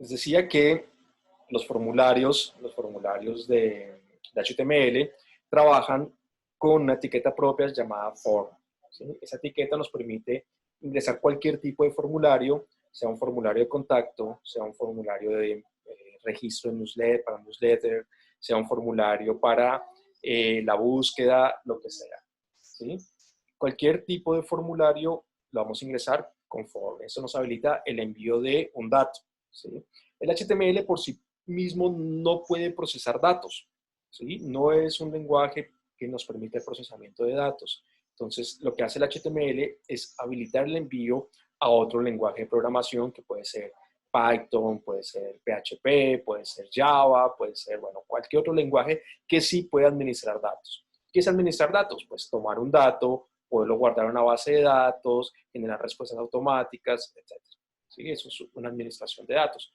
Les decía que los formularios de HTML trabajan con una etiqueta propia llamada form. ¿Sí? Esa etiqueta nos permite ingresar cualquier tipo de formulario, sea un formulario de contacto, sea un formulario de registro de newsletter, para newsletter, sea un formulario para la búsqueda, lo que sea. ¿Sí? Cualquier tipo de formulario lo vamos a ingresar con form. Eso nos habilita el envío de un dato. ¿Sí? El HTML por sí mismo no puede procesar datos. ¿Sí? No es un lenguaje que nos permite el procesamiento de datos. Entonces, lo que hace el HTML es habilitar el envío a otro lenguaje de programación que puede ser Python, puede ser PHP, puede ser Java, puede ser, bueno, cualquier otro lenguaje que sí pueda administrar datos. ¿Qué es administrar datos? Pues tomar un dato, poderlo guardar en una base de datos, generar respuestas automáticas, etc. ¿Sí? Eso es una administración de datos.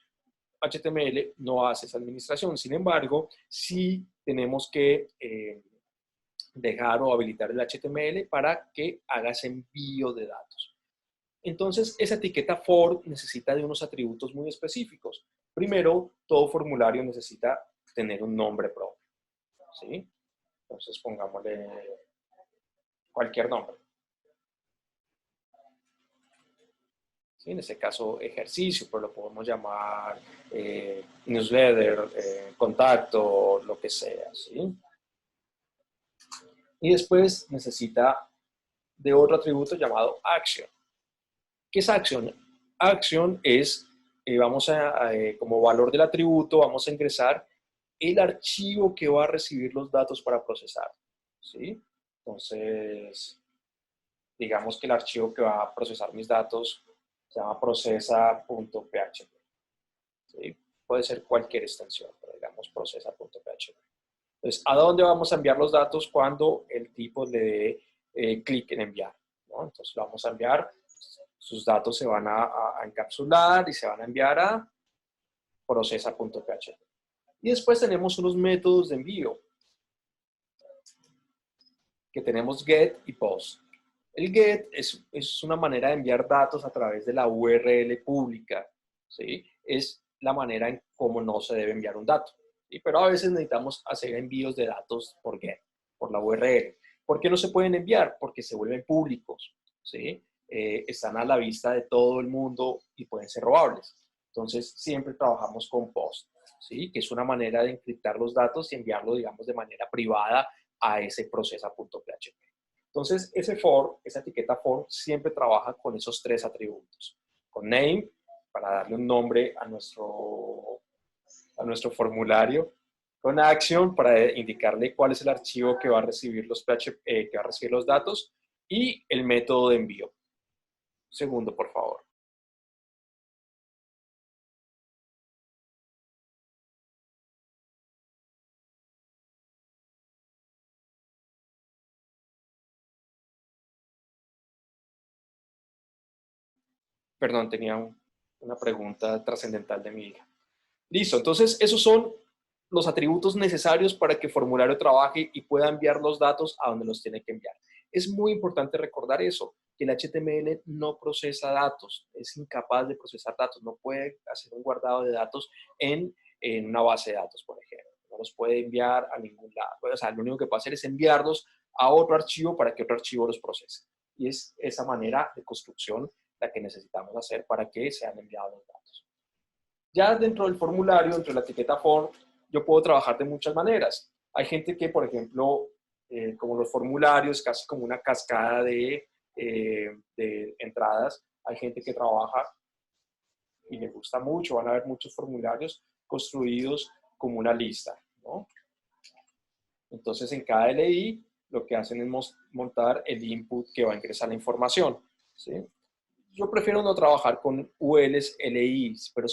HTML no hace esa administración, sin embargo, sí tenemos que dejar o habilitar el HTML para que haga ese envío de datos. Entonces, esa etiqueta for necesita de unos atributos muy específicos. Primero, todo formulario necesita tener un nombre propio. ¿Sí? Entonces, pongámosle cualquier nombre. ¿Sí? En este caso, ejercicio, pero lo podemos llamar newsletter, contacto, lo que sea. ¿Sí? Y después necesita de otro atributo llamado action. ¿Qué es action? Action es, como valor del atributo, vamos a ingresar el archivo que va a recibir los datos para procesar. ¿Sí? Entonces, digamos que el archivo que va a procesar mis datos se llama procesa.php. ¿Sí? Puede ser cualquier extensión, pero digamos procesa.php. Entonces, ¿a dónde vamos a enviar los datos cuando el tipo le dé clic en enviar? ¿No? Entonces, lo vamos a enviar, sus datos se van a encapsular y se van a enviar a procesa.php. Y después tenemos unos métodos de envío, que tenemos get y post. El get es una manera de enviar datos a través de la URL pública, ¿sí? Es la manera en cómo no se debe enviar un dato. ¿Sí? Pero a veces necesitamos hacer envíos de datos por get, por la URL. ¿Por qué no se pueden enviar? Porque se vuelven públicos, ¿sí? Están a la vista de todo el mundo y pueden ser robables. Entonces, siempre trabajamos con post, ¿sí? Que es una manera de encriptar los datos y enviarlo, digamos, de manera privada a ese procesa.php. Entonces, ese for, esa etiqueta for, siempre trabaja con esos tres atributos. Con name, para darle un nombre a nuestro formulario. Con action, para indicarle cuál es el archivo que va a recibir que va a recibir los datos. Y el método de envío. Segundo, por favor. Perdón, tenía una pregunta trascendental de mi hija. Listo, entonces esos son los atributos necesarios para que el formulario trabaje y pueda enviar los datos a donde los tiene que enviar. Es muy importante recordar eso, que el HTML no procesa datos, es incapaz de procesar datos, no puede hacer un guardado de datos en una base de datos, por ejemplo. No los puede enviar a ningún lado. O sea, lo único que puede hacer es enviarlos a otro archivo para que otro archivo los procese. Y es esa manera de construcción la que necesitamos hacer para que sean enviados los datos. Ya dentro del formulario, dentro de la etiqueta form, yo puedo trabajar de muchas maneras. Hay gente que, por ejemplo, como los formularios, casi como una cascada de entradas, hay gente que trabaja y le gusta mucho, van a haber muchos formularios construidos como una lista, ¿no? Entonces, en cada LI, lo que hacen es montar el input que va a ingresar la información, ¿sí? Yo prefiero no trabajar con ULs, LIs, pero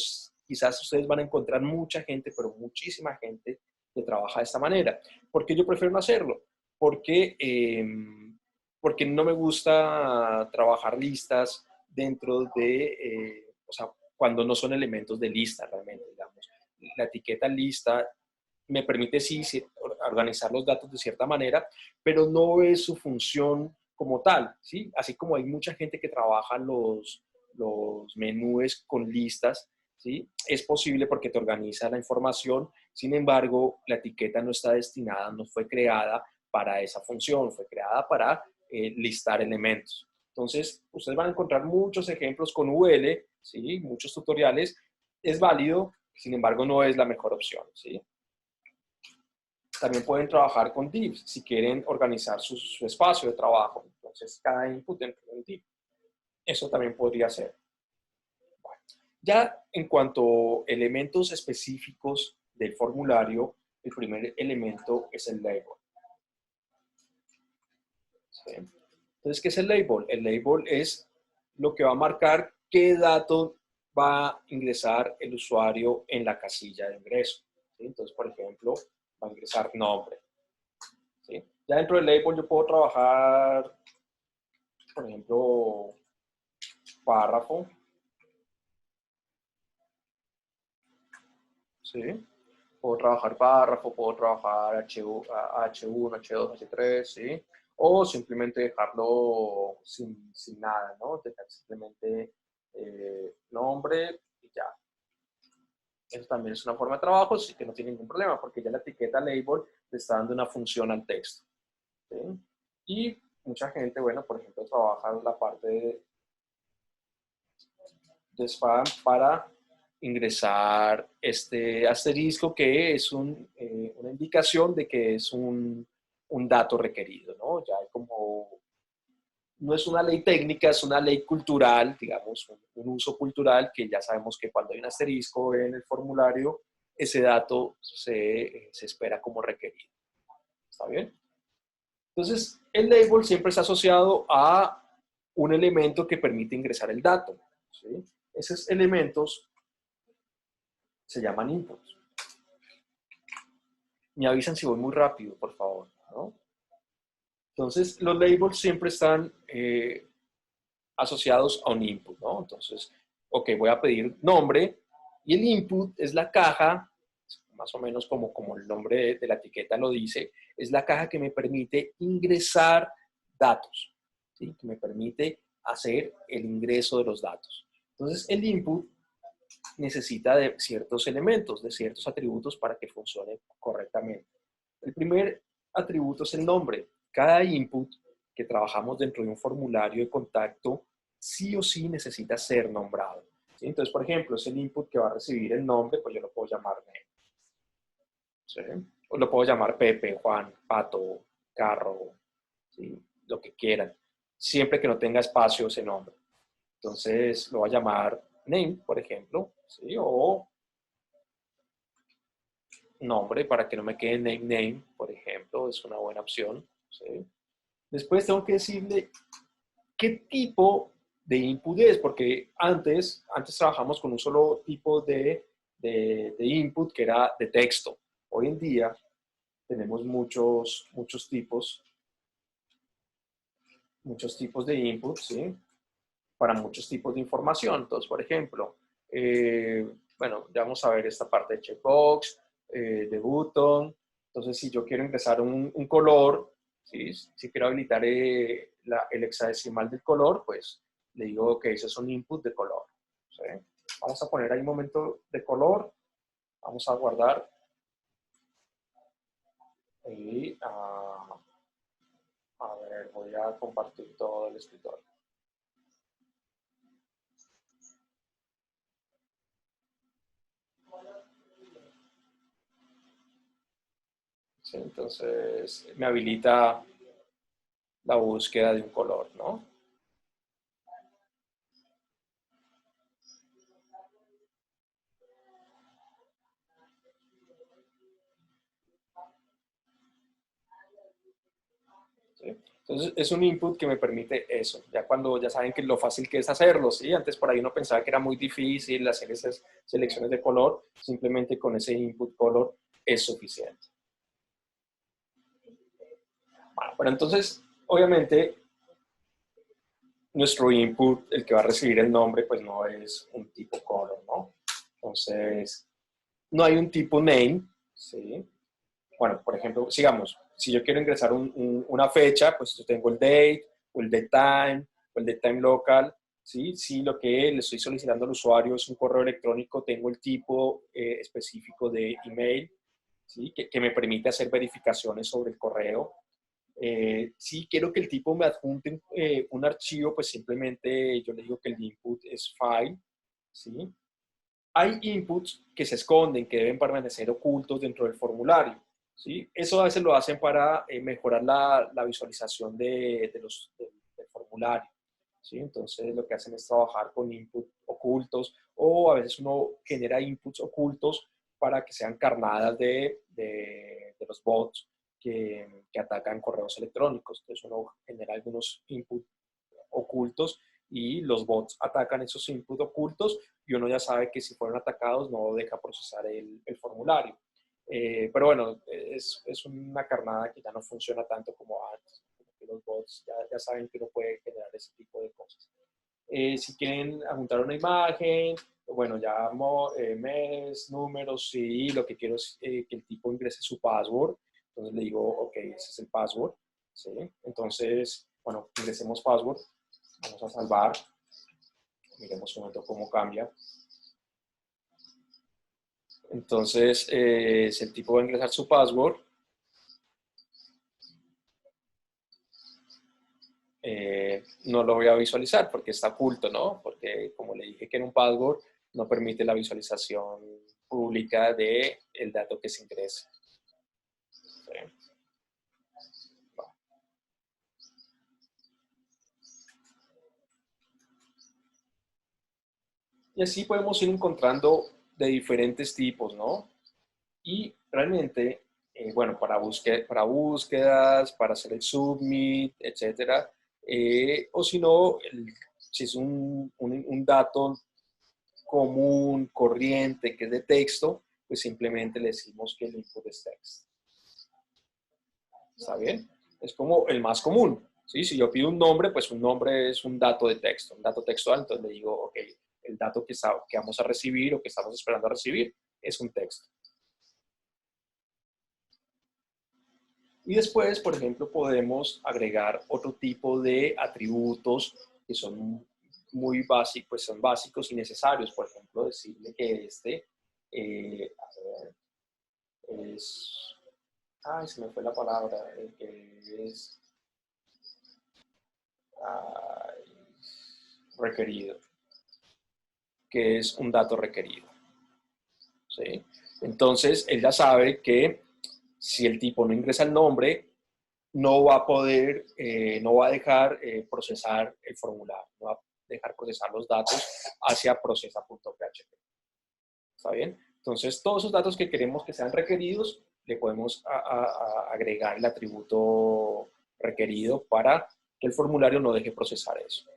quizás ustedes van a encontrar mucha gente, pero muchísima gente que trabaja de esta manera. ¿Por qué yo prefiero no hacerlo? Porque, porque no me gusta trabajar listas dentro o sea, cuando no son elementos de lista realmente, digamos. La etiqueta lista me permite sí organizar los datos de cierta manera, pero no es su función como tal, ¿sí? Así como hay mucha gente que trabaja los menús con listas, ¿sí? Es posible porque te organiza la información, sin embargo, la etiqueta no está destinada, no fue creada para esa función, fue creada para listar elementos. Entonces, ustedes van a encontrar muchos ejemplos con UL, ¿sí? Muchos tutoriales. Es válido, sin embargo, no es la mejor opción, ¿sí? También pueden trabajar con divs si quieren organizar su espacio de trabajo. Entonces, cada input dentro de un div. Eso también podría ser. Bueno, ya en cuanto a elementos específicos del formulario, el primer elemento es el label. ¿Sí? Entonces, ¿qué es el label? El label es lo que va a marcar qué dato va a ingresar el usuario en la casilla de ingreso. ¿Sí? Entonces, por ejemplo, va a ingresar nombre. ¿Sí? Ya dentro del label yo puedo trabajar, por ejemplo, párrafo. ¿Sí? Puedo trabajar párrafo, puedo trabajar H1, H2, H3, ¿sí? O simplemente dejarlo sin nada, ¿no? Dejar simplemente nombre y ya. Eso también es una forma de trabajo, sí que no tiene ningún problema, porque ya la etiqueta label le está dando una función al texto. ¿Sí? Y mucha gente, bueno, por ejemplo, trabaja la parte de spam para ingresar este asterisco que es una indicación de que es un dato requerido, ¿no? Ya hay como, no es una ley técnica, es una ley cultural, digamos, un uso cultural que ya sabemos que cuando hay un asterisco en el formulario, ese dato se espera como requerido. ¿Está bien? Entonces, el label siempre está asociado a un elemento que permite ingresar el dato. ¿Sí? Esos elementos se llaman inputs. Me avisan si voy muy rápido, por favor, ¿no? Entonces, los labels siempre están asociados a un input, ¿no? Entonces, ok, voy a pedir nombre y el input es la caja, más o menos como el nombre de la etiqueta lo dice, es la caja que me permite ingresar datos, ¿sí? Que me permite hacer el ingreso de los datos. Entonces, el input necesita de ciertos elementos, de ciertos atributos para que funcione correctamente. El primer atributo es el nombre. Cada input que trabajamos dentro de un formulario de contacto sí o sí necesita ser nombrado. ¿Sí? Entonces, por ejemplo, es el input que va a recibir el nombre, pues yo lo puedo llamar name. ¿Sí? O lo puedo llamar Pepe, Juan, Pato, Carro, ¿sí? Lo que quieran, siempre que no tenga espacio ese nombre. Entonces, lo voy a llamar name, por ejemplo, ¿sí? O nombre para que no me quede name, por ejemplo, es una buena opción. ¿Sí? Después tengo que decirle qué tipo de input es, porque antes trabajamos con un solo tipo de input que era de texto. Hoy en día tenemos muchos tipos de input, ¿sí? Para muchos tipos de información. Entonces, por ejemplo, bueno, ya vamos a ver esta parte de checkbox, de button. Entonces, si yo quiero ingresar un color, ¿sí? Si quiero habilitar el hexadecimal del color, pues le digo que ese es un input de color. ¿Sí? Vamos a poner ahí un momento de color. Vamos a guardar. Y a ver, voy a compartir todo el escritorio. ¿Sí? Entonces, me habilita la búsqueda de un color, ¿no? ¿Sí? Entonces, es un input que me permite eso, ya cuando ya saben que lo fácil que es hacerlo, ¿sí? Antes por ahí uno pensaba que era muy difícil hacer esas selecciones de color, simplemente con ese input color es suficiente. Bueno, pero entonces, obviamente, nuestro input, el que va a recibir el nombre, pues no es un tipo color, ¿no? Entonces, no hay un tipo name, ¿sí? Bueno, por ejemplo, sigamos, si yo quiero ingresar una fecha, pues yo tengo el date, o el date time, o el date time local, ¿sí? Si lo que le estoy solicitando al usuario es un correo electrónico, tengo el tipo específico de email, ¿sí? Que me permite hacer verificaciones sobre el correo. Si quiero que el tipo me adjunte un archivo, pues simplemente yo le digo que el input es file, ¿sí? Hay inputs que se esconden, que deben permanecer ocultos dentro del formulario, ¿sí? Eso a veces lo hacen para mejorar la visualización del formulario, ¿sí? Entonces lo que hacen es trabajar con inputs ocultos o a veces uno genera inputs ocultos para que sean carnadas de los bots que atacan correos electrónicos. Entonces uno genera algunos inputs ocultos y los bots atacan esos inputs ocultos y uno ya sabe que si fueron atacados no deja procesar el formulario. Pero bueno, es una carnada que ya no funciona tanto como antes. Los bots ya saben que uno puede generar ese tipo de cosas. Si quieren adjuntar una imagen, bueno, llamo mes, números, sí, lo que quiero es que el tipo ingrese su password. Entonces le digo, ok, ese es el password. ¿Sí? Entonces, bueno, ingresemos password. Vamos a salvar. Miremos un momento cómo cambia. Entonces, si el tipo va a ingresar su password, no lo voy a visualizar porque está oculto, ¿no? Porque como le dije que era un password, no permite la visualización pública del dato que se ingresa. ¿Sí? Y así podemos ir encontrando de diferentes tipos, ¿no? Y realmente, bueno, para búsquedas, para hacer el submit, etcétera, o si no, si es un dato común, corriente, que es de texto, pues simplemente le decimos que el input es text. ¿Está bien? Es como el más común. ¿Sí? Si yo pido un nombre, pues un nombre es un dato de texto, un dato textual, entonces le digo, ok, el dato que vamos a recibir o que estamos esperando a recibir es un texto. Y después, por ejemplo, podemos agregar otro tipo de atributos que son muy básicos, pues son básicos y necesarios. Por ejemplo, decirle que es, ay, se me fue la palabra, que es ay, requerido, que es un dato requerido. ¿Sí? Entonces, él ya sabe que si el tipo no ingresa el nombre, no va a poder, no va a dejar procesar el formulario, no va a dejar procesar los datos hacia procesa.php. ¿Está bien? Entonces, todos esos datos que queremos que sean requeridos, le podemos agregar el atributo requerido para que el formulario no deje procesar eso.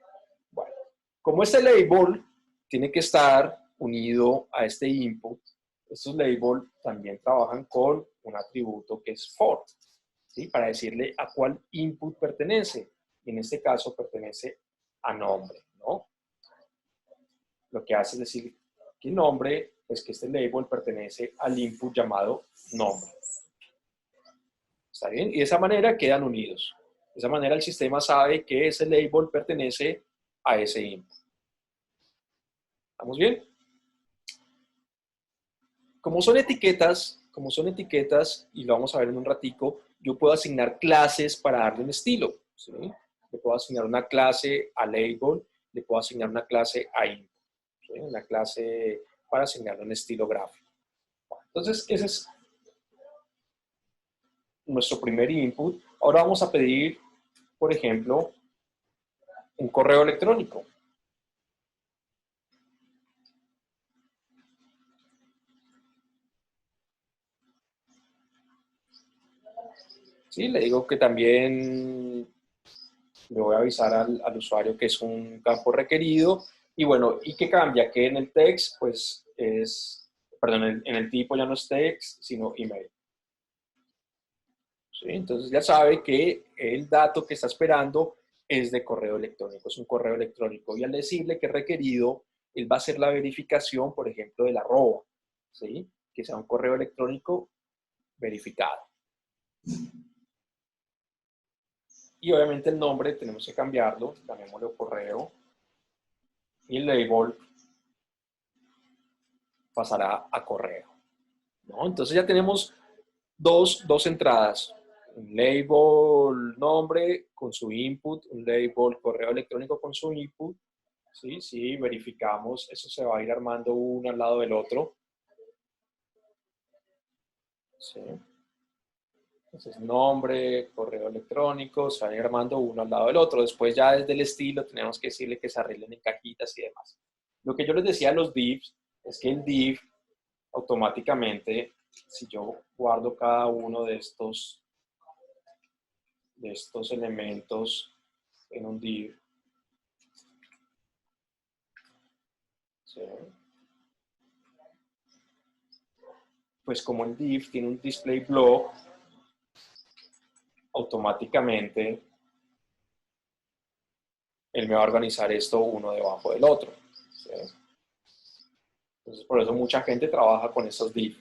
Bueno, como este label tiene que estar unido a este input, estos labels también trabajan con un atributo que es for, ¿sí? Para decirle a cuál input pertenece. Y en este caso pertenece a nombre, ¿no? Lo que hace es decir que el nombre, pues que este label pertenece al input llamado nombre. ¿Está bien? Y de esa manera quedan unidos. De esa manera el sistema sabe que ese label pertenece a ese input. ¿Estamos bien? Como son etiquetas, y lo vamos a ver en un ratico, yo puedo asignar clases para darle un estilo. ¿Sí? Le puedo asignar una clase a label, le puedo asignar una clase a input. ¿Sí? Una clase para asignarle un estilo gráfico. Entonces, ese es nuestro primer input. Ahora vamos a pedir, por ejemplo, un correo electrónico. ¿Sí? Le digo que también le voy a avisar al usuario que es un campo requerido. Y bueno, ¿y qué cambia? Que en el text, pues es, perdón, en el tipo ya no es text, sino email. ¿Sí? Entonces ya sabe que el dato que está esperando es de correo electrónico, es un correo electrónico. Y al decirle que es requerido, él va a hacer la verificación, por ejemplo, del arroba, ¿sí? Que sea un correo electrónico verificado. Y obviamente el nombre tenemos que cambiarlo, llamémoslo correo y el label pasará a correo, ¿no? Entonces ya tenemos dos entradas, un label nombre con su input, un label correo electrónico con su input, ¿sí? Si verificamos, eso se va a ir armando uno al lado del otro, ¿sí? Entonces, nombre, correo electrónico, se van a ir armando uno al lado del otro. Después ya desde el estilo tenemos que decirle que se arreglen en cajitas y demás. Lo que yo les decía a los divs es que el div automáticamente, si yo guardo cada uno de estos elementos en un div, ¿sí? Pues como el div tiene un display block, automáticamente él me va a organizar esto uno debajo del otro, ¿sí? Entonces, por eso mucha gente trabaja con estos div.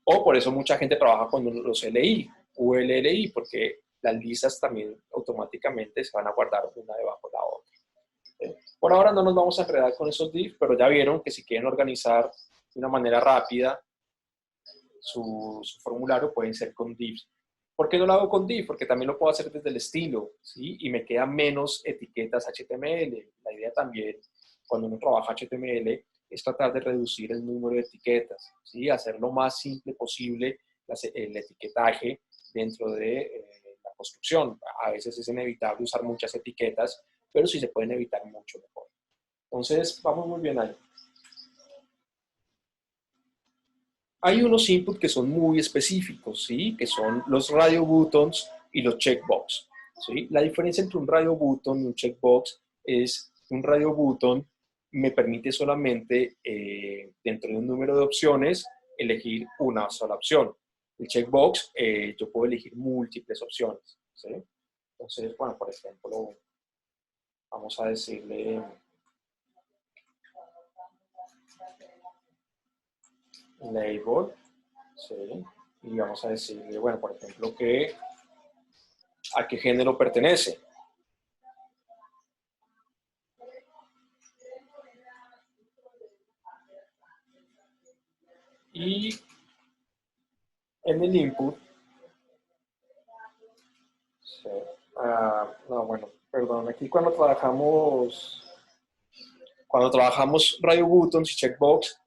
O por eso mucha gente trabaja con los LI, ULLI, porque las listas también automáticamente se van a guardar una debajo de la otra. Por ahora no nos vamos a enredar con esos div, pero ya vieron que si quieren organizar de una manera rápida su formulario, pueden ser con divs. ¿Por qué no lo hago con div? Porque también lo puedo hacer desde el estilo, ¿sí? Y me quedan menos etiquetas HTML. La idea también, cuando uno trabaja HTML, es tratar de reducir el número de etiquetas, ¿sí? Hacer lo más simple posible el etiquetaje dentro de la construcción. A veces es inevitable usar muchas etiquetas, pero si se pueden evitar mucho mejor. Entonces, vamos muy bien ahí. Hay unos inputs que son muy específicos, ¿sí? Que son los radio buttons y los checkbox, ¿sí? La diferencia entre un radio button y un checkbox es un radio button me permite solamente, dentro de un número de opciones, elegir una sola opción. El checkbox, yo puedo elegir múltiples opciones, ¿sí? Entonces, bueno, por ejemplo, vamos a decirle label, ¿sí? Y vamos a decirle, bueno, por ejemplo, que a qué género pertenece. Y en el input, sí, no, bueno, perdón, aquí cuando trabajamos radio buttons y checkbox,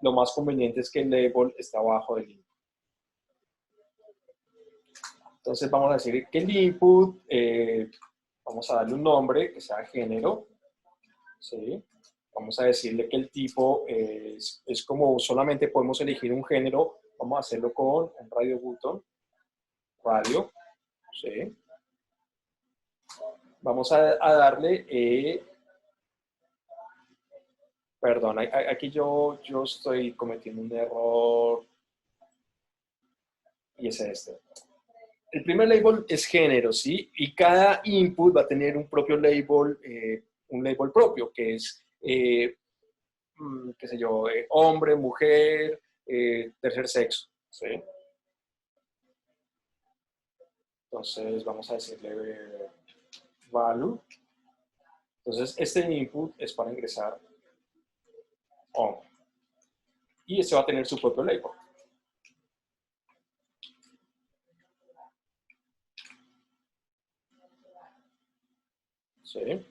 lo más conveniente es que el label esté abajo del input. Entonces vamos a decir que el input, vamos a darle un nombre que sea género, ¿sí? Vamos a decirle que el tipo es como solamente podemos elegir un género, vamos a hacerlo con un radio button, radio, ¿sí? Vamos a darle, perdón, aquí yo estoy cometiendo un error y es este. El primer label es género, ¿sí? Y cada input va a tener un label propio, que es, qué sé yo, hombre, mujer, tercer sexo, ¿sí? Entonces vamos a decirle value. Entonces este input es para ingresar hombre. Y este va a tener su propio label. ¿Sí?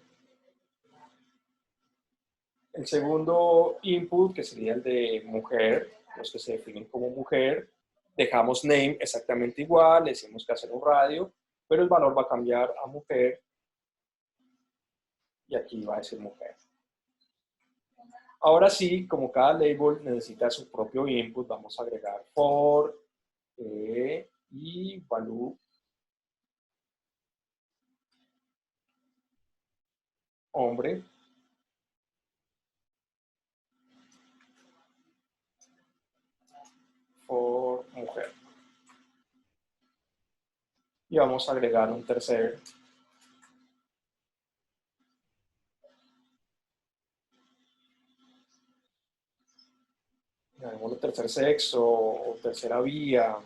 El segundo input, que sería el de mujer, los que se definen como mujer, dejamos name exactamente igual, le decimos que hacer un radio, pero el valor va a cambiar a mujer y aquí va a decir mujer. Ahora sí, como cada label necesita su propio input, vamos a agregar for y value hombre. For mujer. Y vamos a agregar un tercer. Llamémoslo tercer sexo o tercera vía.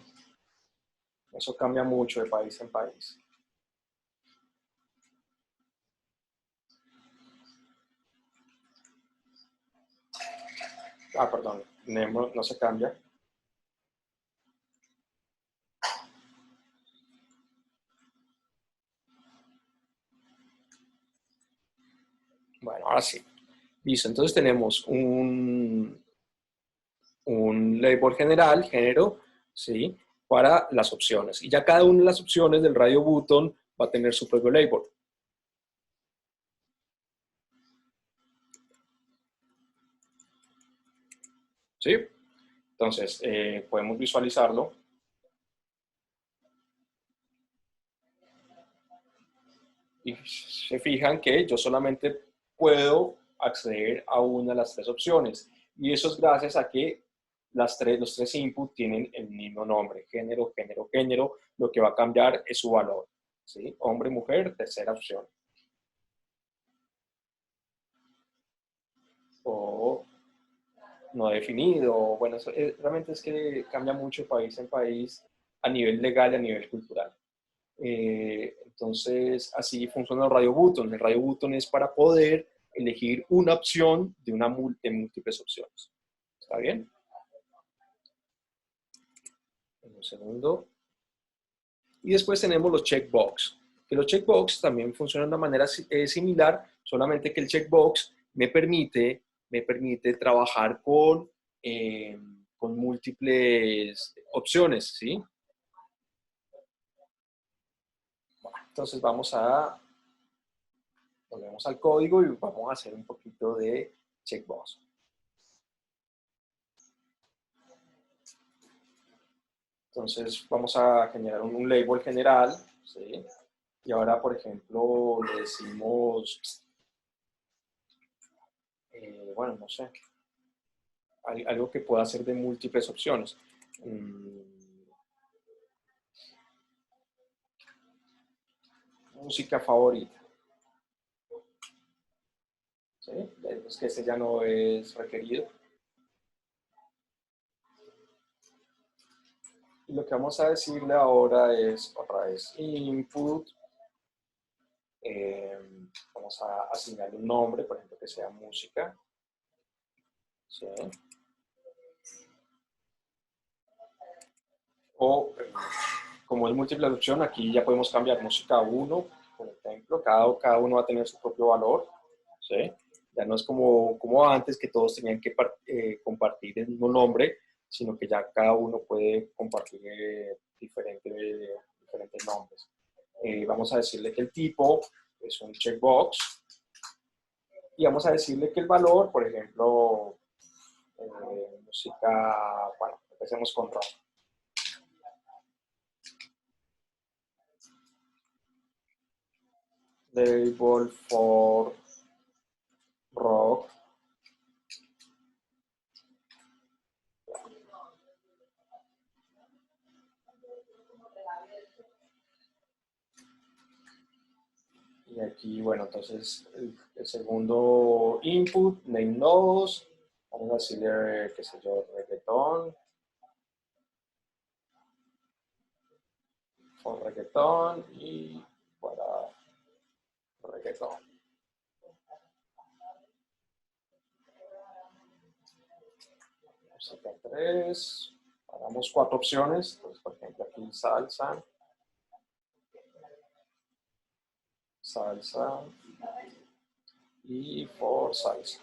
Eso cambia mucho de país en país. Perdón, Nemo no se cambia. Bueno, ahora sí. Listo, entonces tenemos un label general, género, ¿sí? Para las opciones. Y ya cada una de las opciones del radio button va a tener su propio label. ¿Sí? Entonces, podemos visualizarlo. Y se fijan que yo solamente puedo acceder a una de las tres opciones. Y eso es gracias a que los tres inputs tienen el mismo nombre, género, género, género. Lo que va a cambiar es su valor. ¿Sí? Hombre, mujer, tercera opción. O no definido. Bueno, eso, realmente es que cambia mucho de país en país a nivel legal y a nivel cultural. Entonces, así funciona el radio button. El radio button es para poder elegir una opción de una de múltiples opciones. ¿Está bien? Un segundo. Y después tenemos los checkbox. Que los checkbox también funcionan de una manera similar, solamente que el checkbox me permite trabajar con múltiples opciones, ¿sí? Bueno, entonces volvemos al código y vamos a hacer un poquito de checkbox. Entonces vamos a generar un label general, ¿sí? Y ahora, por ejemplo, le decimos, bueno, no sé, algo que pueda ser de múltiples opciones. Música favorita, ¿sí? Es que ese ya no es requerido. Y lo que vamos a decirle ahora es, otra vez, input. Vamos a asignarle un nombre, por ejemplo, que sea música. ¿Sí? O como es múltiple opción, aquí ya podemos cambiar música 1, por ejemplo, cada uno va a tener su propio valor, ¿sí? Ya no es como antes, que todos tenían que compartir el mismo nombre, sino que ya cada uno puede compartir diferentes nombres. Vamos a decirle que el tipo es un checkbox y vamos a decirle que el valor, por ejemplo, música, bueno, empecemos con rock. Label for rock. Y aquí, bueno, entonces el segundo input, name nodos, vamos a decirle, qué sé yo, reggaetón, for reggaetón y para reggaetón. Música 3, hagamos 4 opciones, entonces por ejemplo aquí salsa, salsa y for salsa.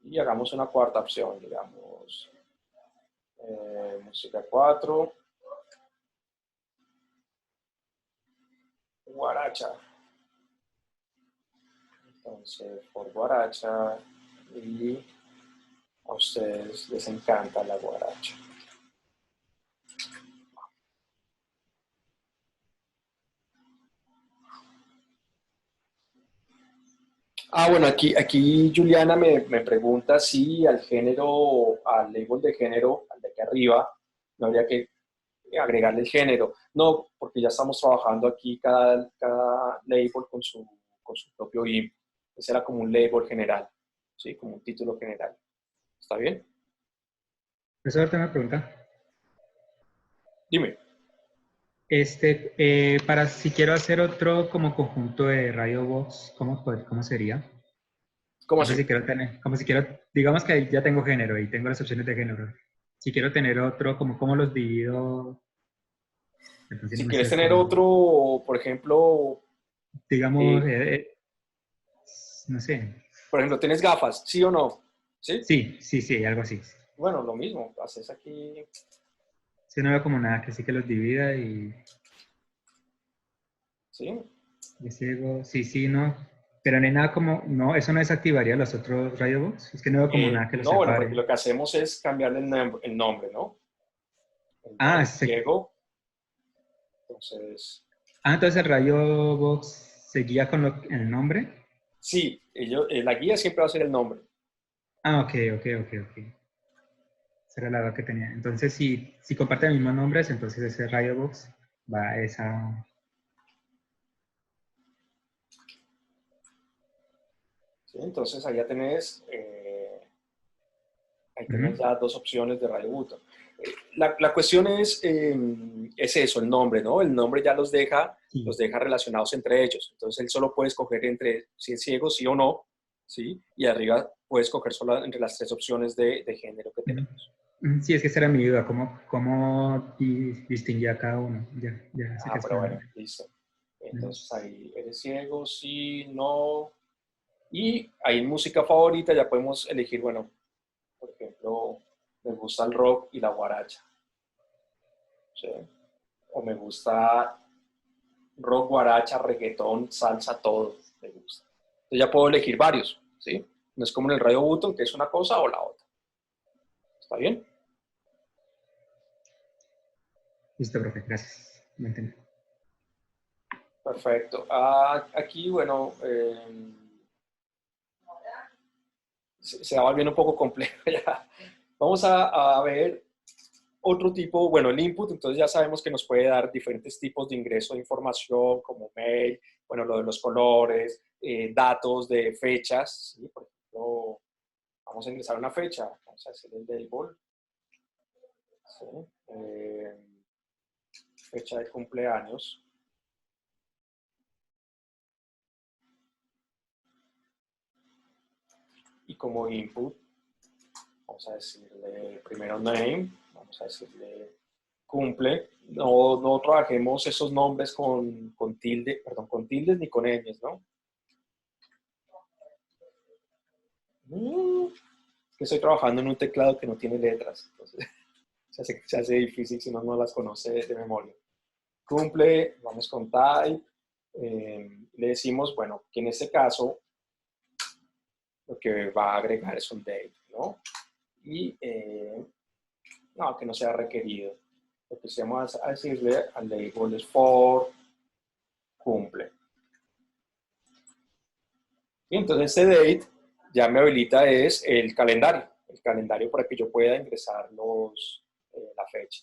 Y hagamos una cuarta opción, digamos, música 4, guaracha. Entonces, por guaracha, y a ustedes les encanta la guaracha. Bueno, aquí Juliana me pregunta si al género, al label de género, al de aquí arriba, no habría que agregarle el género. No, porque ya estamos trabajando aquí cada label con su propio input. Ese era como un label general, ¿sí? Como un título general. ¿Está bien? Eso ahorita me pregunta. Dime. Para si quiero hacer otro como conjunto de radio box, ¿cómo sería? ¿Cómo No sé así? si quiero tener, como si quiero, digamos que ya tengo género y tengo las opciones de género. Si quiero tener otro, como cómo los divido, entonces Si no quieres sé, tener otro, digamos, eh, no sé. por ejemplo, ¿tienes gafas? ¿Sí o no? ¿Sí? Sí, algo así. Bueno, lo mismo, haces aquí, Si no veo como nada que sí que los divida ¿sí? y ciego, sí, no. Pero no hay nada como, no, eso no desactivaría los otros radio box. Es que no veo como nada que los No, bueno, porque separe. lo que hacemos es cambiarle el nombre, ¿no? El Ah, nombre ciego, entonces, entonces el radio box seguía con el nombre. sí, la guía siempre va a ser el nombre. Ok. Esa era la duda que tenía. Entonces, si comparten los mismos nombres, entonces ese radio box va a esa. ¿Sí? Entonces ahí tenés Ujú. ya dos opciones de Radio Button. La cuestión es eso, el nombre, ¿no? El nombre ya los Sí. deja relacionados entre ellos. Entonces él solo puede escoger entre si es ciego, sí o no, ¿sí? Y arriba puede escoger solo entre las tres opciones de género que Ujú. tenemos. Sí, es que esa era mi duda, ¿cómo distinguía cada uno? Ya sé que Ah, es pero con bueno, listo. Entonces menos. ahí eres ciego, sí, no. Y ahí en música favorita ya podemos elegir, bueno, por ejemplo, me gusta el rock y la guaracha, ¿sí? O me gusta rock, guaracha, reggaetón, salsa, todo me gusta. Entonces ya puedo elegir varios, ¿sí? No es como en el Radio Button, que es una cosa o la otra. ¿Está bien? Listo, profe, gracias. Lo entendí. Perfecto. Aquí, bueno, se va volviendo un poco complejo ya. Vamos a ver otro tipo, bueno, el input, entonces ya sabemos que nos puede dar diferentes tipos de ingreso de información, como mail, bueno, lo de los colores, datos de fechas, ¿sí? Por ejemplo, vamos a ingresar una fecha, vamos a hacer el label, ¿sí? Eh, fecha de cumpleaños, y como input, vamos a decirle primero name, vamos a decirle cumple, no trabajemos esos nombres con tilde, perdón, con tildes ni con ñes, ¿no? Mm, que estoy trabajando en un teclado que no tiene letras, entonces se hace difícil si uno no las conoce de memoria. Cumple, vamos con type, le decimos, bueno, que en este caso lo que va a agregar es un date, ¿no? Y no, que no sea requerido. Lo que vamos a decirle al label es for cumple. Y entonces este date ya me habilita es el calendario para que yo pueda ingresar la fecha.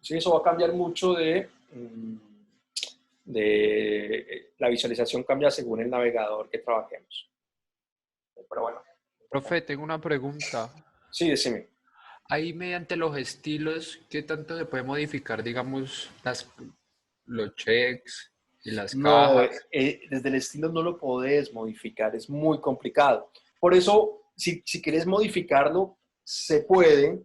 Sí, eso va a cambiar mucho de la visualización cambia según el navegador que trabajemos. Pero bueno, Profe, tengo una pregunta. sí, decime. Ahí mediante los estilos, ¿qué tanto se puede modificar, digamos, los checks y las No, cajas? desde el estilo no lo podés modificar, es muy complicado. Por eso, si quieres modificarlo, se puede,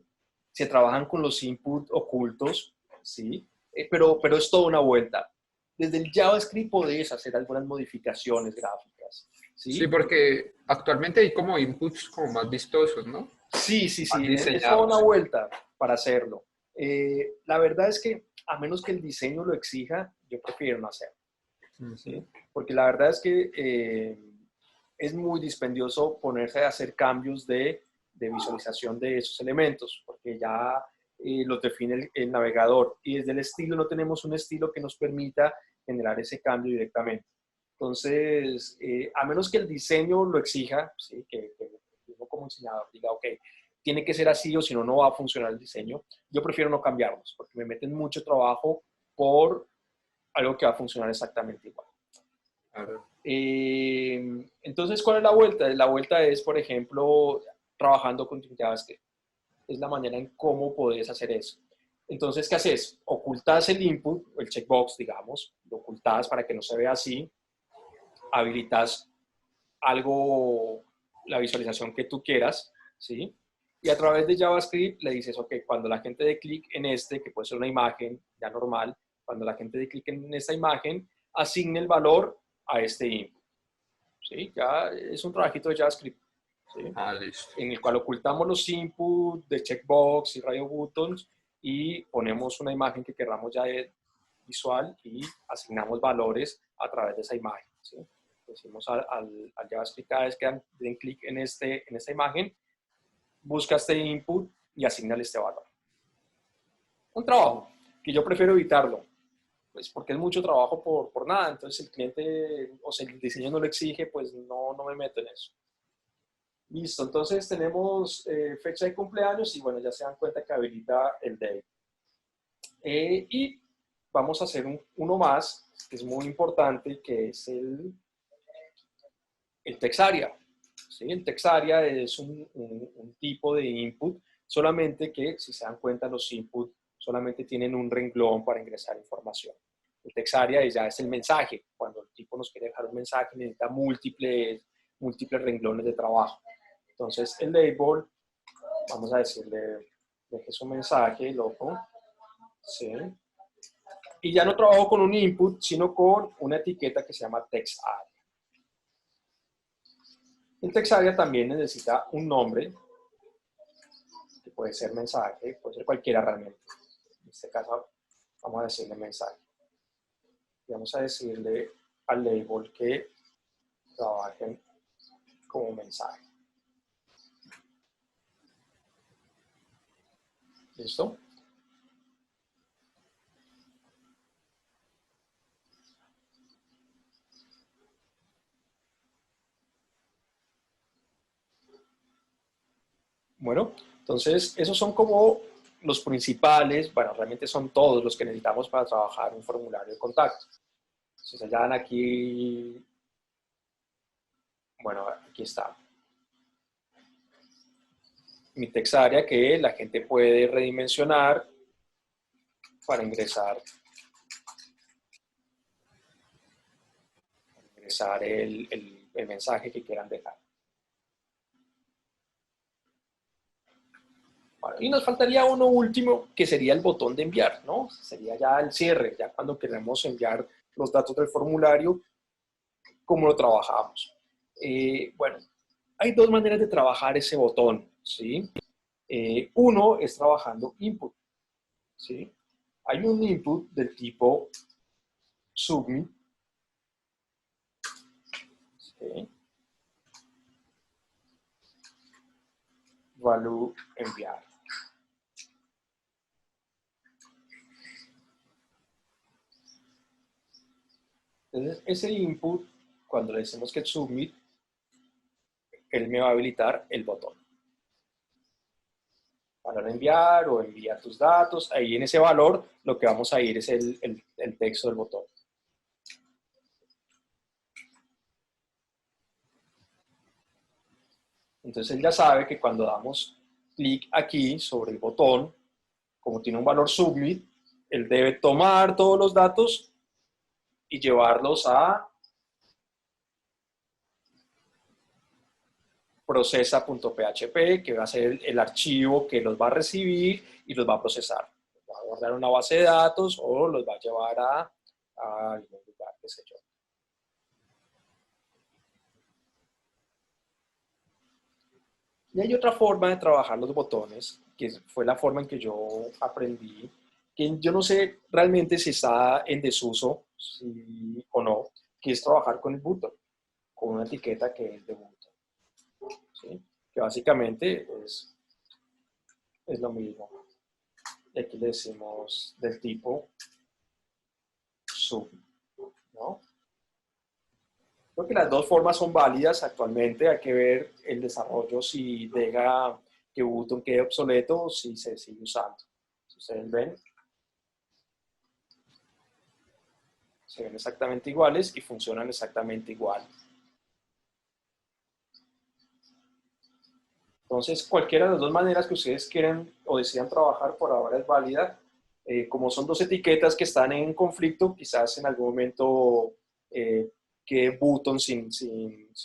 se trabajan con los inputs ocultos, ¿sí? Pero es toda una vuelta. Desde el JavaScript podés hacer algunas modificaciones gráficas, Sí, ¿sí? porque actualmente hay como inputs como más vistosos, ¿no? Sí, Más es toda una diseñados. vuelta para hacerlo. La verdad es que a menos que el diseño lo exija, yo prefiero no hacerlo. Ujú. ¿Sí? Porque la verdad es que es muy dispendioso ponerse a hacer cambios de visualización de esos elementos, porque ya los define el navegador y desde el estilo no tenemos un estilo que nos permita generar ese cambio directamente. Entonces, a menos que el diseño lo exija, ¿sí? Que uno como diseñador diga, ok, tiene que ser así o si no, no va a funcionar el diseño, yo prefiero no cambiarlos, porque me meten mucho trabajo por algo que va a funcionar exactamente igual. Claro. Entonces, ¿cuál es la vuelta? La vuelta es, por ejemplo, trabajando con tu JavaScript. Es la manera en cómo podés hacer eso. Entonces, ¿qué haces? Ocultas el input, el checkbox, digamos, lo ocultas para que no se vea así, habilitas algo, la visualización que tú quieras, ¿sí? Y a través de JavaScript le dices, ok, cuando la gente dé clic en este, que puede ser una imagen ya normal, cuando la gente dé clic en esta imagen, asigne el valor a este input, ¿sí? Ya es un trabajito de JavaScript, ¿sí? Listo. En el cual ocultamos los inputs de checkbox y radio buttons y ponemos una imagen que queramos ya visual y asignamos valores a través de esa imagen, ¿sí? Decimos al JavaScript cada vez que den clic en esta imagen, busca este input y asignale este valor. Un trabajo que yo prefiero evitarlo, pues porque es mucho trabajo por nada, entonces el cliente o sea, el diseño no lo exige, pues no me meto en eso. Listo, entonces tenemos fecha de cumpleaños y bueno, ya se dan cuenta que habilita el date. Y vamos a hacer uno más, que es muy importante, que es el text area. ¿Sí? El text area es un tipo de input, solamente que, si se dan cuenta, los inputs solamente tienen un renglón para ingresar información. El text area ya es el mensaje. Cuando el tipo nos quiere dejar un mensaje, necesita múltiples renglones de trabajo. Entonces, el label, vamos a decirle, deje su mensaje, loco. ¿Sí? Y ya no trabajo con un input, sino con una etiqueta que se llama text area. El text area también necesita un nombre, que puede ser mensaje, puede ser cualquiera realmente. En este caso, vamos a decirle mensaje. Y vamos a decirle al label que trabajen como mensaje. ¿Listo? Bueno, entonces esos son como los principales, bueno, realmente son todos los que necesitamos para trabajar un formulario de contacto. Si se dan aquí, bueno, aquí está. Mi text area que la gente puede redimensionar para ingresar el mensaje que quieran dejar. Bueno, y nos faltaría uno último, que sería el botón de enviar, ¿no? Sería ya el cierre, ya cuando queremos enviar los datos del formulario, ¿cómo lo trabajamos? Bueno, hay dos maneras de trabajar ese botón, ¿sí? Uno es trabajando input, ¿sí? Hay un input del tipo submit, ¿sí? Value enviar. Entonces, ese input, cuando le decimos que submit, él me va a habilitar el botón. Para enviar o enviar tus datos, ahí en ese valor lo que vamos a ir es el texto del botón. Entonces él ya sabe que cuando damos clic aquí sobre el botón, como tiene un valor submit, él debe tomar todos los datos y llevarlos a procesa.php, que va a ser el archivo que los va a recibir y los va a procesar. Los va a guardar en una base de datos o los va a llevar a algún lugar, qué sé yo. Y hay otra forma de trabajar los botones, que fue la forma en que yo aprendí, que yo no sé realmente si está en desuso o no, que es trabajar con el button, con una etiqueta que es de button, ¿sí? Que básicamente es lo mismo. Y aquí le decimos del tipo sub, ¿no? Creo que las dos formas son válidas actualmente. Hay que ver el desarrollo si deja que Button quede obsoleto o si se sigue usando. Si ustedes ven, se ven exactamente iguales y funcionan exactamente igual. Entonces, cualquiera de las dos maneras que ustedes quieran o decidan trabajar por ahora es válida. Como son dos etiquetas que están en conflicto, quizás en algún momento quede button sin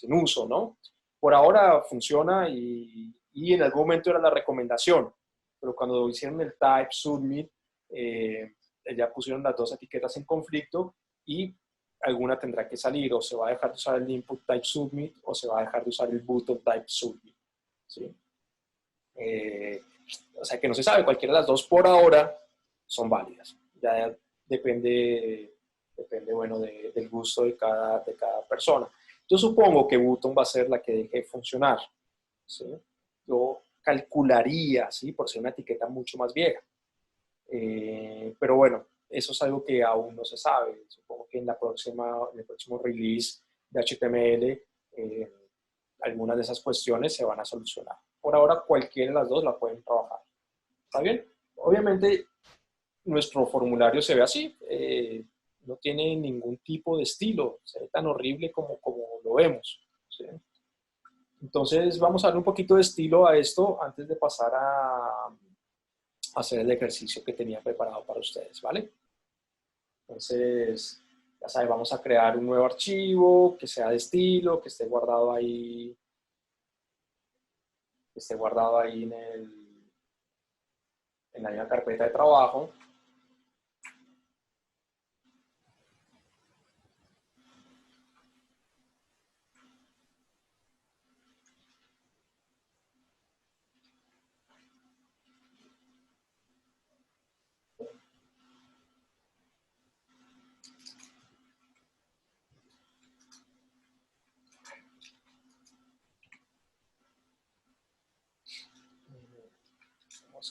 uso, ¿no? Por ahora funciona y en algún momento era la recomendación, pero cuando hicieron el type submit, ya pusieron las dos etiquetas en conflicto y alguna tendrá que salir, o se va a dejar de usar el input type submit o se va a dejar de usar el button type submit, ¿sí? O sea que no se sabe, cualquiera de las dos por ahora son válidas. Ya depende bueno, del gusto de cada persona. Yo supongo que button va a ser la que deje de funcionar, ¿sí? Yo calcularía, ¿sí? Por ser una etiqueta mucho más vieja. Pero bueno, eso es algo que aún no se sabe. Supongo que en el próximo release de HTML, algunas de esas cuestiones se van a solucionar. Por ahora, cualquiera de las dos la pueden trabajar. ¿Está bien? Obviamente, nuestro formulario se ve así. No tiene ningún tipo de estilo. Se ve tan horrible como lo vemos, ¿sí? Entonces, vamos a darle un poquito de estilo a esto antes de pasar a hacer el ejercicio que tenía preparado para ustedes, ¿vale? Entonces, ya saben, vamos a crear un nuevo archivo que sea de estilo, que esté guardado ahí en la misma carpeta de trabajo.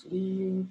Link.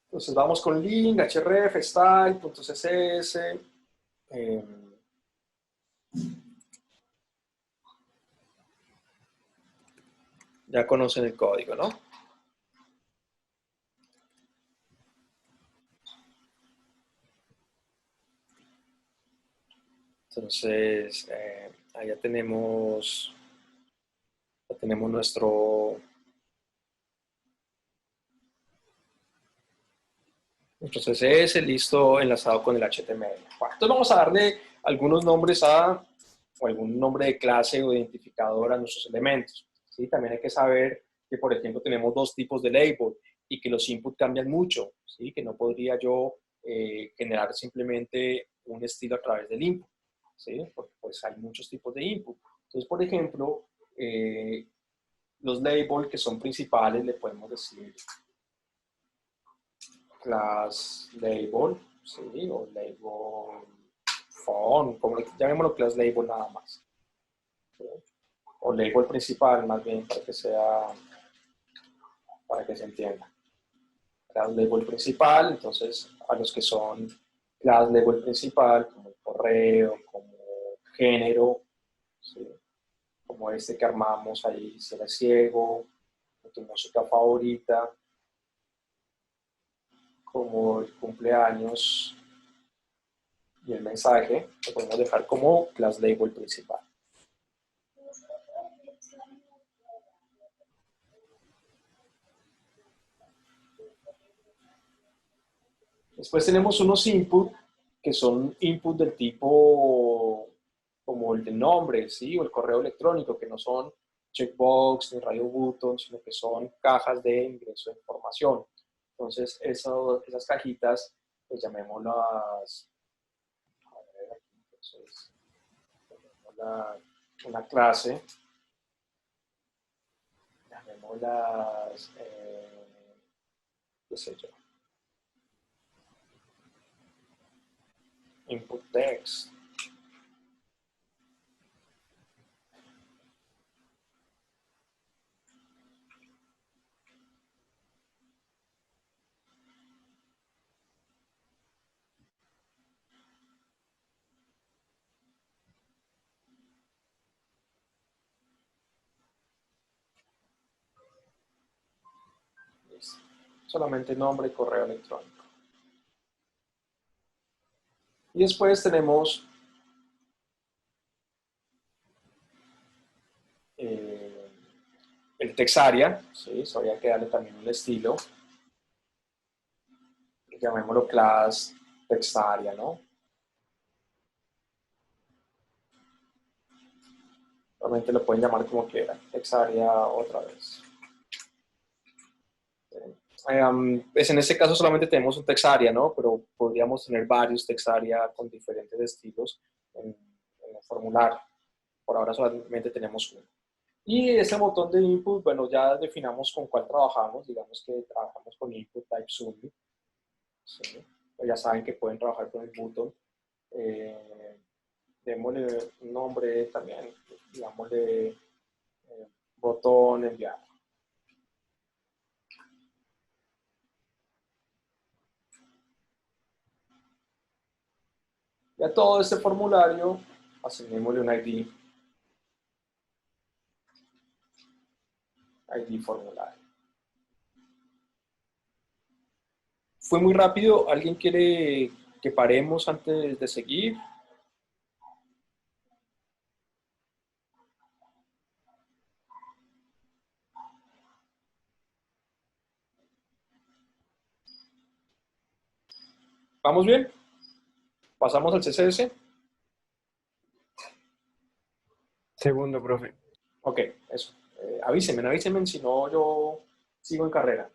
Entonces vamos con link, href, style.css. Ya conocen el código, ¿no? Entonces, ahí ya tenemos nuestro CSS listo enlazado con el HTML. Bueno, entonces vamos a darle algunos nombres o algún nombre de clase o identificador a nuestros elementos, ¿sí? También hay que saber que, por ejemplo, tenemos dos tipos de label y que los inputs cambian mucho, ¿sí? Que no podría yo generar simplemente un estilo a través del input, ¿sí? Porque pues hay muchos tipos de input. Entonces, por ejemplo, los labels que son principales le podemos decir class label, ¿sí? O label font, llamémoslo class label nada más, ¿sí? O label principal más bien para que se entienda. Class label principal, entonces a los que son class label principal, como el correo, como género, ¿sí? Como este que armamos ahí, si eres ciego, tu música favorita, como el cumpleaños y el mensaje, lo podemos dejar como class label principal. Después tenemos unos input que son input del tipo como el del nombre, ¿sí? O el correo electrónico, que no son checkbox ni radio button, sino que son cajas de ingreso de información. Entonces, esas cajitas, pues llamémoslas, a ver, aquí, entonces, una clase, llamémoslas, qué sé yo, Input text. Listo. Solamente nombre y correo electrónico. Y después tenemos el text area, ¿sí? Eso habría que darle también un estilo. Llamémoslo class text area, ¿no? Realmente lo pueden llamar como quieran, text area otra vez. Pues en este caso solamente tenemos un text area, ¿no? Pero podríamos tener varios text area con diferentes estilos en el formulario. Por ahora solamente tenemos uno. Y ese botón de input, bueno, ya definamos con cuál trabajamos. Digamos que trabajamos con input type submit. ¿Sí? Pues ya saben que pueden trabajar con el botón. Démosle un nombre también, digámosle botón enviar. Y a todo este formulario asignémosle un ID formulario. Fue muy rápido. ¿Alguien quiere que paremos antes de seguir? ¿Vamos bien? ¿Pasamos al CSS? Segundo, profe. Ok, eso. Avísenme, si no yo sigo en carrera.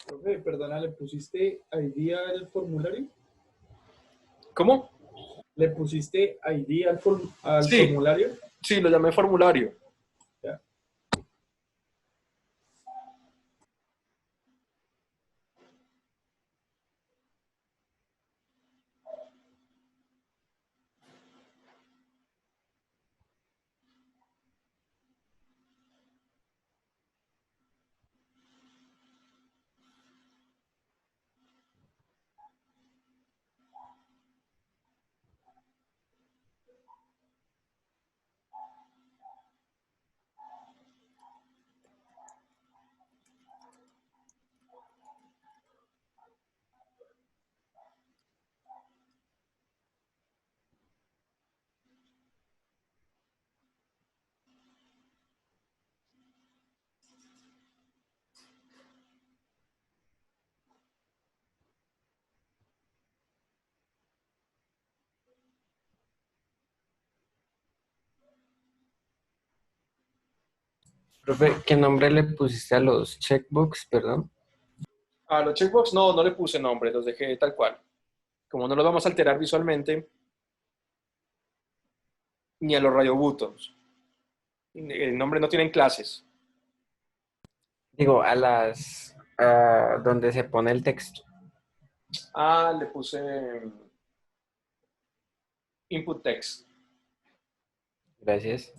Profe, perdona, ¿le pusiste ID al formulario? ¿Cómo? ¿Le pusiste ID al Sí, formulario? sí, lo llamé formulario. Ya. Profe, ¿qué nombre le pusiste a los checkbox, perdón? A los checkbox no le puse nombre, los dejé tal cual. Como no los vamos a alterar visualmente, ni a los radio buttons. El nombre no tienen clases. Digo, donde se pone el texto. Le puse input text. Gracias.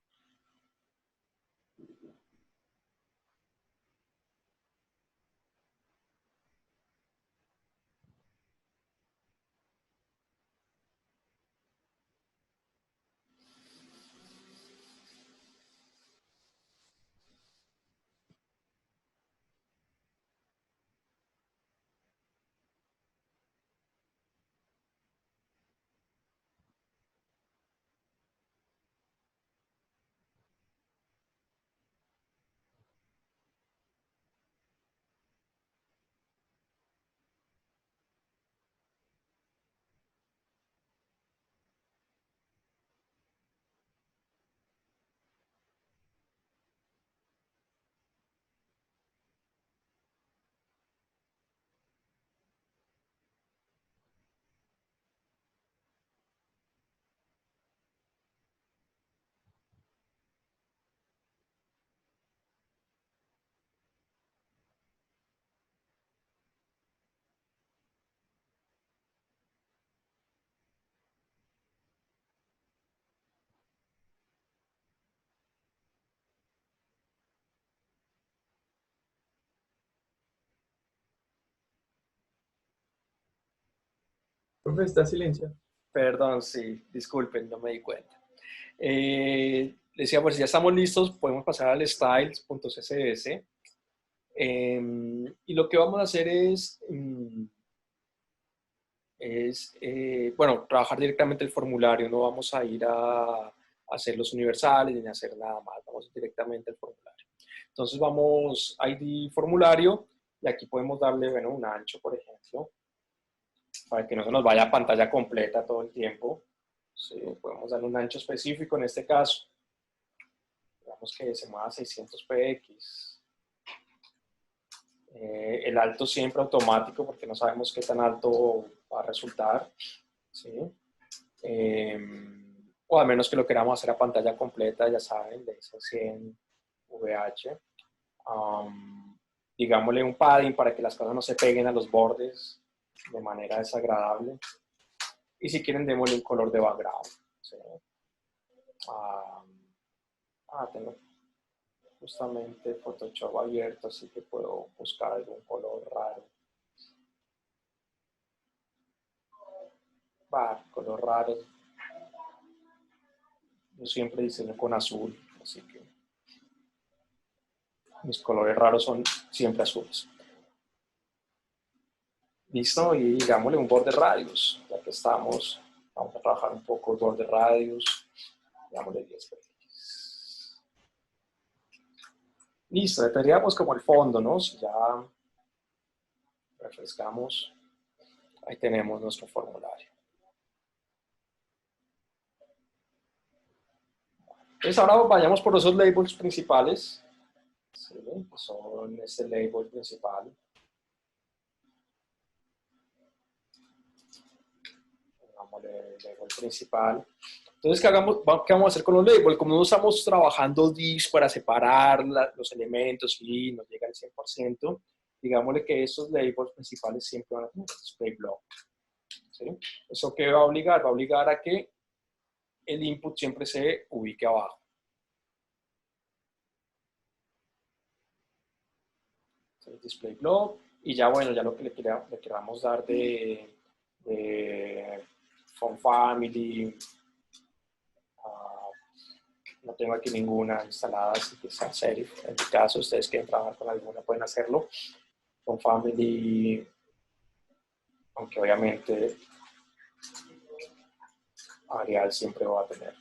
Profe, está silencio. Perdón, sí, disculpen, no me di cuenta. Decía, pues ya estamos listos, podemos pasar al styles.css. Y lo que vamos a hacer bueno, trabajar directamente el formulario, no vamos a ir a hacer los universales ni a hacer nada más, vamos directamente al formulario. Entonces vamos a ID formulario y aquí podemos darle, bueno, un ancho, por ejemplo, para que no se nos vaya a pantalla completa todo el tiempo. Sí, podemos darle un ancho específico en este caso. Digamos que se mueva a 600 px. El alto siempre automático porque no sabemos qué tan alto va a resultar. ¿Sí? O a menos que lo queramos hacer a pantalla completa, ya saben, de esos 100 VH. Digámosle un padding para que las cosas no se peguen a los bordes de manera desagradable. Y si quieren, démosle un color de background. ¿Sí? Tengo justamente Photoshop abierto, así que puedo buscar algún color raro. Color raro. Yo siempre diseño con azul, así que mis colores raros son siempre azules. Listo, y digámosle un border radius, ya que estamos, vamos a trabajar un poco el border radius, digámosle 10 px. Listo, determinamos como el fondo, ¿no? Si ya refrescamos, ahí tenemos nuestro formulario. Entonces ahora vayamos por esos labels principales, ¿sí? Que son este label principal. Pongámosle el label principal. Entonces, ¿qué vamos a hacer con los labels? Como no estamos trabajando div para separar los elementos y nos llega al 100%, digámosle que estos labels principales siempre van a tener display block. ¿Sí? ¿Eso qué va a obligar? Va a obligar a que el input siempre se ubique abajo. Entonces, display block. Y ya, bueno, ya lo que le queramos dar de font family. No tengo aquí ninguna instalada, así que sea serif. En mi caso, ustedes quieren trabajar con alguna, pueden hacerlo. Con family, aunque obviamente Arial siempre va a tener.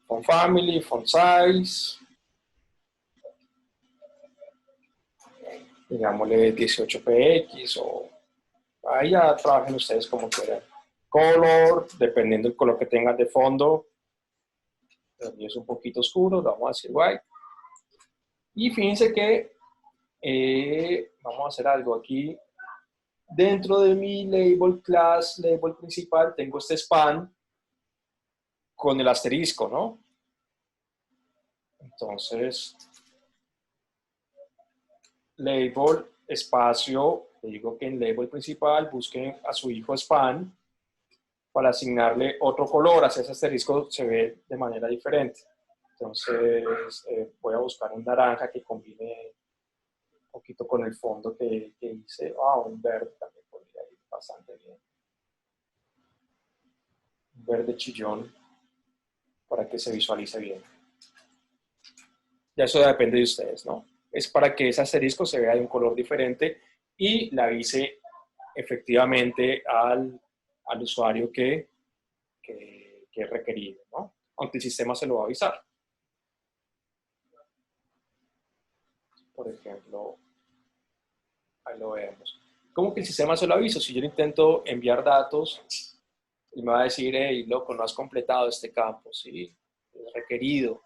Font family, font size, digámosle 18 px o ahí ya trabajen ustedes como quieran. Color, dependiendo del color que tengan de fondo. El mío es un poquito oscuro, lo vamos a decir white. Y fíjense que vamos a hacer algo aquí. Dentro de mi label class, label principal, tengo este span con el asterisco, ¿no? Entonces, label, espacio, le digo que en label principal busquen a su hijo span para asignarle otro color, así ese asterisco se ve de manera diferente. Entonces, voy a buscar un naranja que combine un poquito con el fondo que hice. Un verde también podría ir bastante bien. Un verde chillón para que se visualice bien. Ya eso depende de ustedes, ¿no? Es para que ese asterisco se vea de un color diferente y le avise efectivamente al usuario que es requerido, ¿no? Aunque el sistema se lo va a avisar. Por ejemplo, ahí lo vemos. ¿Cómo que el sistema se lo avisa? Si yo le intento enviar datos, él me va a decir, hey, loco, no has completado este campo, ¿sí? Es requerido.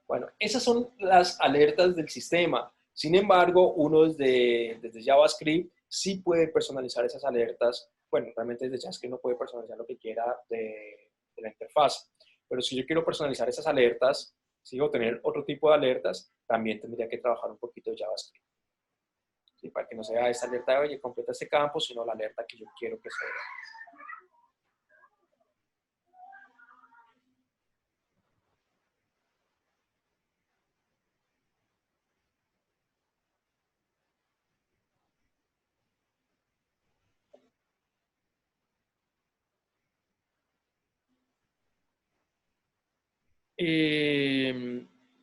Bueno, esas son las alertas del sistema. Sin embargo, uno desde JavaScript sí puede personalizar esas alertas. Bueno, realmente desde JavaScript no puede personalizar lo que quiera de la interfaz. Pero si yo quiero personalizar esas alertas, si quiero tener otro tipo de alertas, también tendría que trabajar un poquito de JavaScript. ¿Sí? Para que no sea esta alerta de, oye, completa este campo, sino la alerta que yo quiero que sea.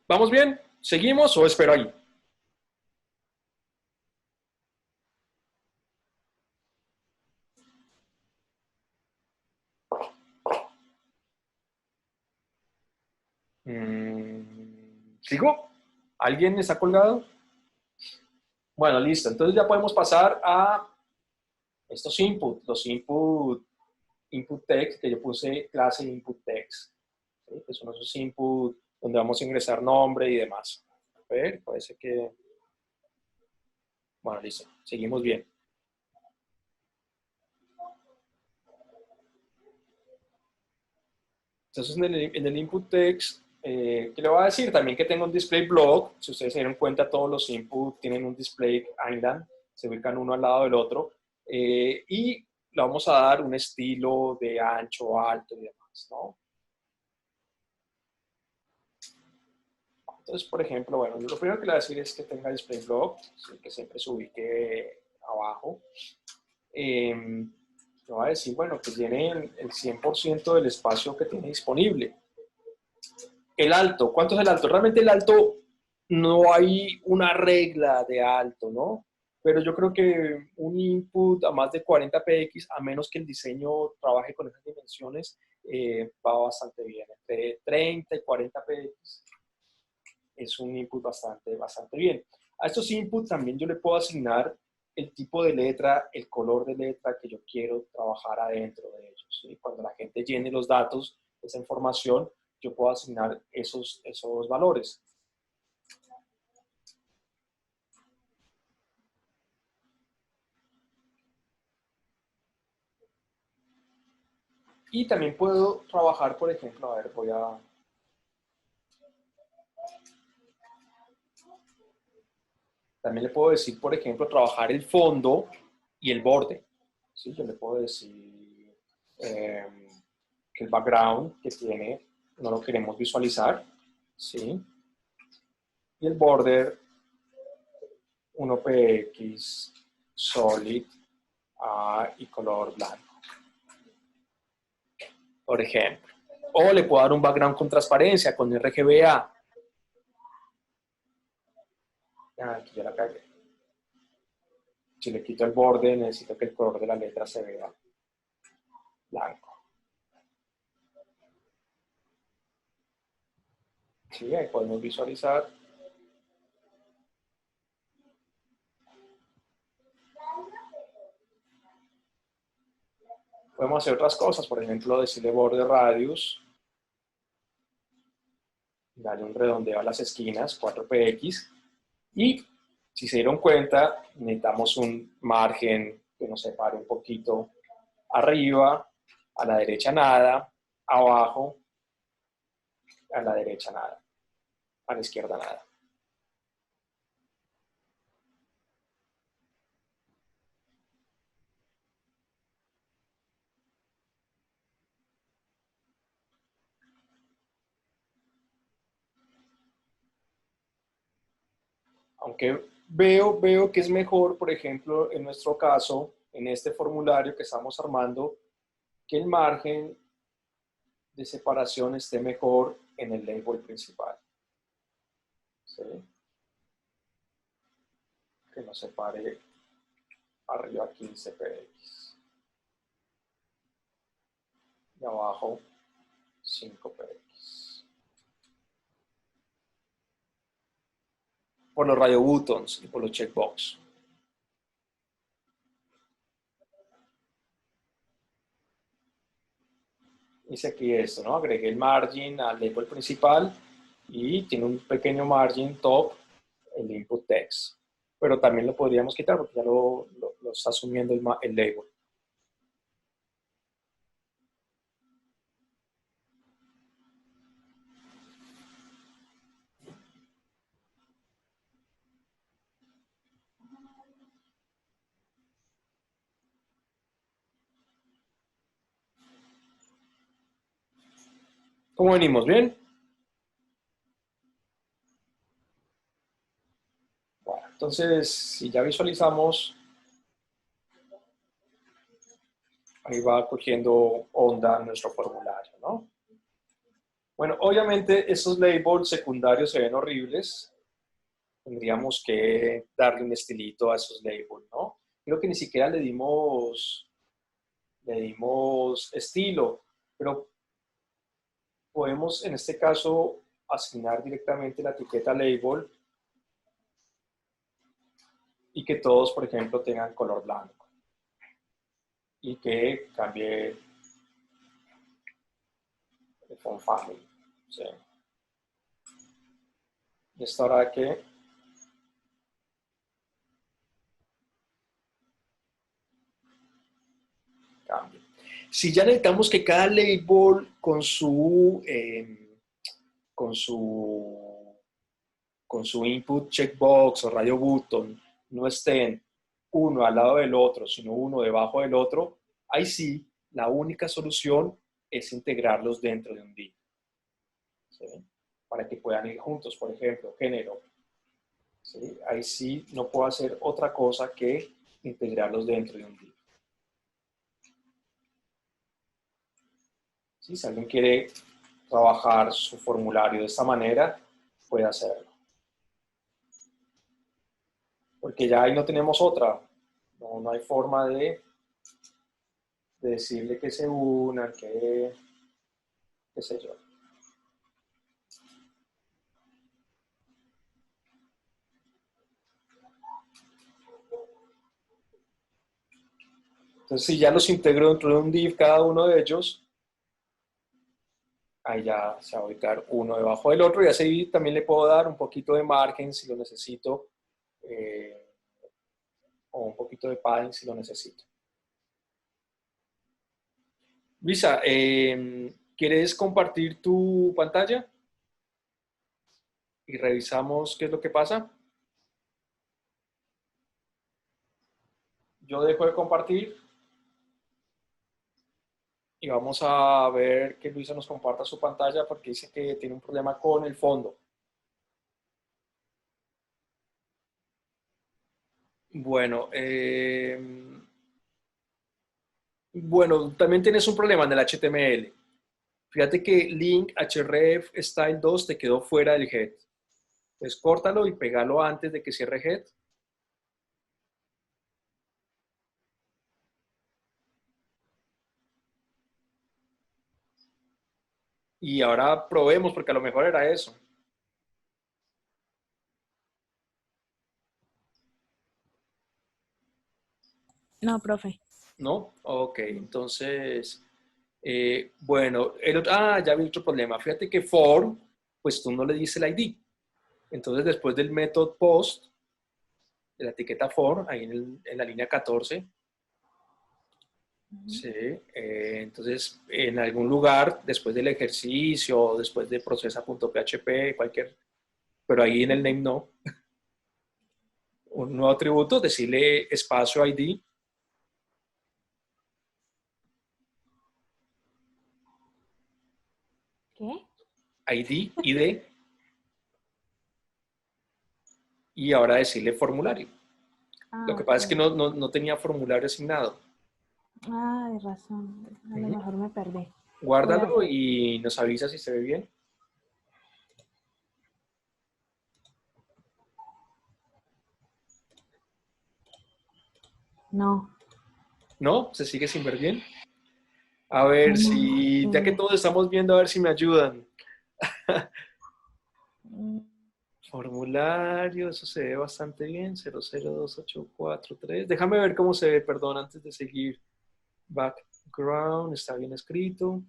¿Vamos bien? ¿Seguimos o espero ahí? ¿Sigo? ¿Alguien está colgado? Bueno, listo. Entonces ya podemos pasar a estos inputs, los input text, que yo puse clase input text, ¿sí? Que son esos inputs donde vamos a ingresar nombre y demás. A ver, parece que... Bueno, listo. Seguimos bien. Entonces, en el input text, ¿qué le voy a decir? También que tengo un display block. Si ustedes se dieron cuenta, todos los inputs tienen un display island, se ubican uno al lado del otro. Y le vamos a dar un estilo de ancho, alto y demás, ¿no? Entonces, por ejemplo, bueno, lo primero que le voy a decir es que tenga display block, ¿sí? Que siempre se ubique abajo. Le voy a decir, bueno, que tiene el 100% del espacio que tiene disponible. El alto, ¿cuánto es el alto? Realmente el alto no hay una regla de alto, ¿no? Pero yo creo que un input a más de 40 px, a menos que el diseño trabaje con esas dimensiones, va bastante bien. Entre 30 y 40 px es un input bastante bien. A estos inputs también yo le puedo asignar el tipo de letra, el color de letra que yo quiero trabajar adentro de ellos, ¿sí? Cuando la gente llene los datos, esa información, yo puedo asignar esos valores. Y también puedo trabajar, por ejemplo, a ver, también le puedo decir, por ejemplo, trabajar el fondo y el borde. ¿Sí? Yo le puedo decir que el background que tiene no lo queremos visualizar. ¿Sí? Y el border 1px solid y color blanco, por ejemplo. O le puedo dar un background con transparencia, con RGBA. Aquí ya la cagué. Si le quito el borde, necesito que el color de la letra se vea blanco. Sí, ahí podemos visualizar. Podemos hacer otras cosas, por ejemplo, decirle border radius, darle un redondeo a las esquinas, 4px, y si se dieron cuenta, necesitamos un margen que nos separe un poquito arriba, a la derecha nada, abajo, a la derecha nada, a la izquierda nada. Aunque veo que es mejor, por ejemplo, en nuestro caso, en este formulario que estamos armando, que el margen de separación esté mejor en el label principal. ¿Sí? Que nos separe arriba 15px y abajo 5px. Por los radio buttons y por los checkbox. Hice aquí esto, ¿no? Agregué el margin al label principal y tiene un pequeño margin top, el input text. Pero también lo podríamos quitar porque ya lo está asumiendo el label. ¿Cómo venimos? ¿Bien? Bueno, entonces, si ya visualizamos, ahí va cogiendo onda nuestro formulario, ¿no? Bueno, obviamente esos labels secundarios se ven horribles. Tendríamos que darle un estilito a esos labels, ¿no? Creo que ni siquiera le dimos estilo, pero podemos en este caso asignar directamente la etiqueta label y que todos, por ejemplo, tengan color blanco y que cambie de font family. ¿Sí? Y esta hora que cambie. Si ya necesitamos que cada label con su, con su input checkbox o radio button no estén uno al lado del otro, sino uno debajo del otro, ahí sí, la única solución es integrarlos dentro de un div. ¿Sí? Para que puedan ir juntos, por ejemplo, género. ¿Sí? Ahí sí no puedo hacer otra cosa que integrarlos dentro de un div. ¿Sí? Si alguien quiere trabajar su formulario de esta manera, puede hacerlo. Porque ya ahí no tenemos otra. No hay forma de decirle que se unan, qué sé yo. Entonces, si ya los integro dentro de un div cada uno de ellos, ahí ya se va a ubicar uno debajo del otro y así también le puedo dar un poquito de margen si lo necesito o un poquito de padding si lo necesito. Luisa, ¿quieres compartir tu pantalla? Y revisamos qué es lo que pasa. Yo dejo de compartir y vamos a ver que Luisa nos comparta su pantalla porque dice que tiene un problema con el fondo. Bueno, también tienes un problema en el HTML. Fíjate que link href style 2 te quedó fuera del head. Entonces córtalo y pégalo antes de que cierre head. Y ahora probemos porque a lo mejor era eso. No, profe. ¿No? Ok, entonces, bueno, ya vi otro problema. Fíjate que for, pues tú no le dices el ID. Entonces, después del método post, de la etiqueta for, ahí en la línea 14, sí, entonces en algún lugar, después del ejercicio, después de procesa.php, cualquier, pero ahí en el name no, un nuevo atributo, decirle espacio ID, ¿Qué? ID, y ahora decirle formulario. Lo que Ah, pasa es que ok. no tenía formulario asignado. Ah, de razón. A lo mejor me perdí. Voy a... Guárdalo y nos avisa si se ve bien. No. ¿No? ¿Se sigue sin ver bien? A ver No. si, ya que todos estamos viendo, a ver si me ayudan. Mm, Formulario, eso se ve bastante bien. 002843. Déjame ver cómo se ve, perdón, antes de seguir. Background, está bien escrito.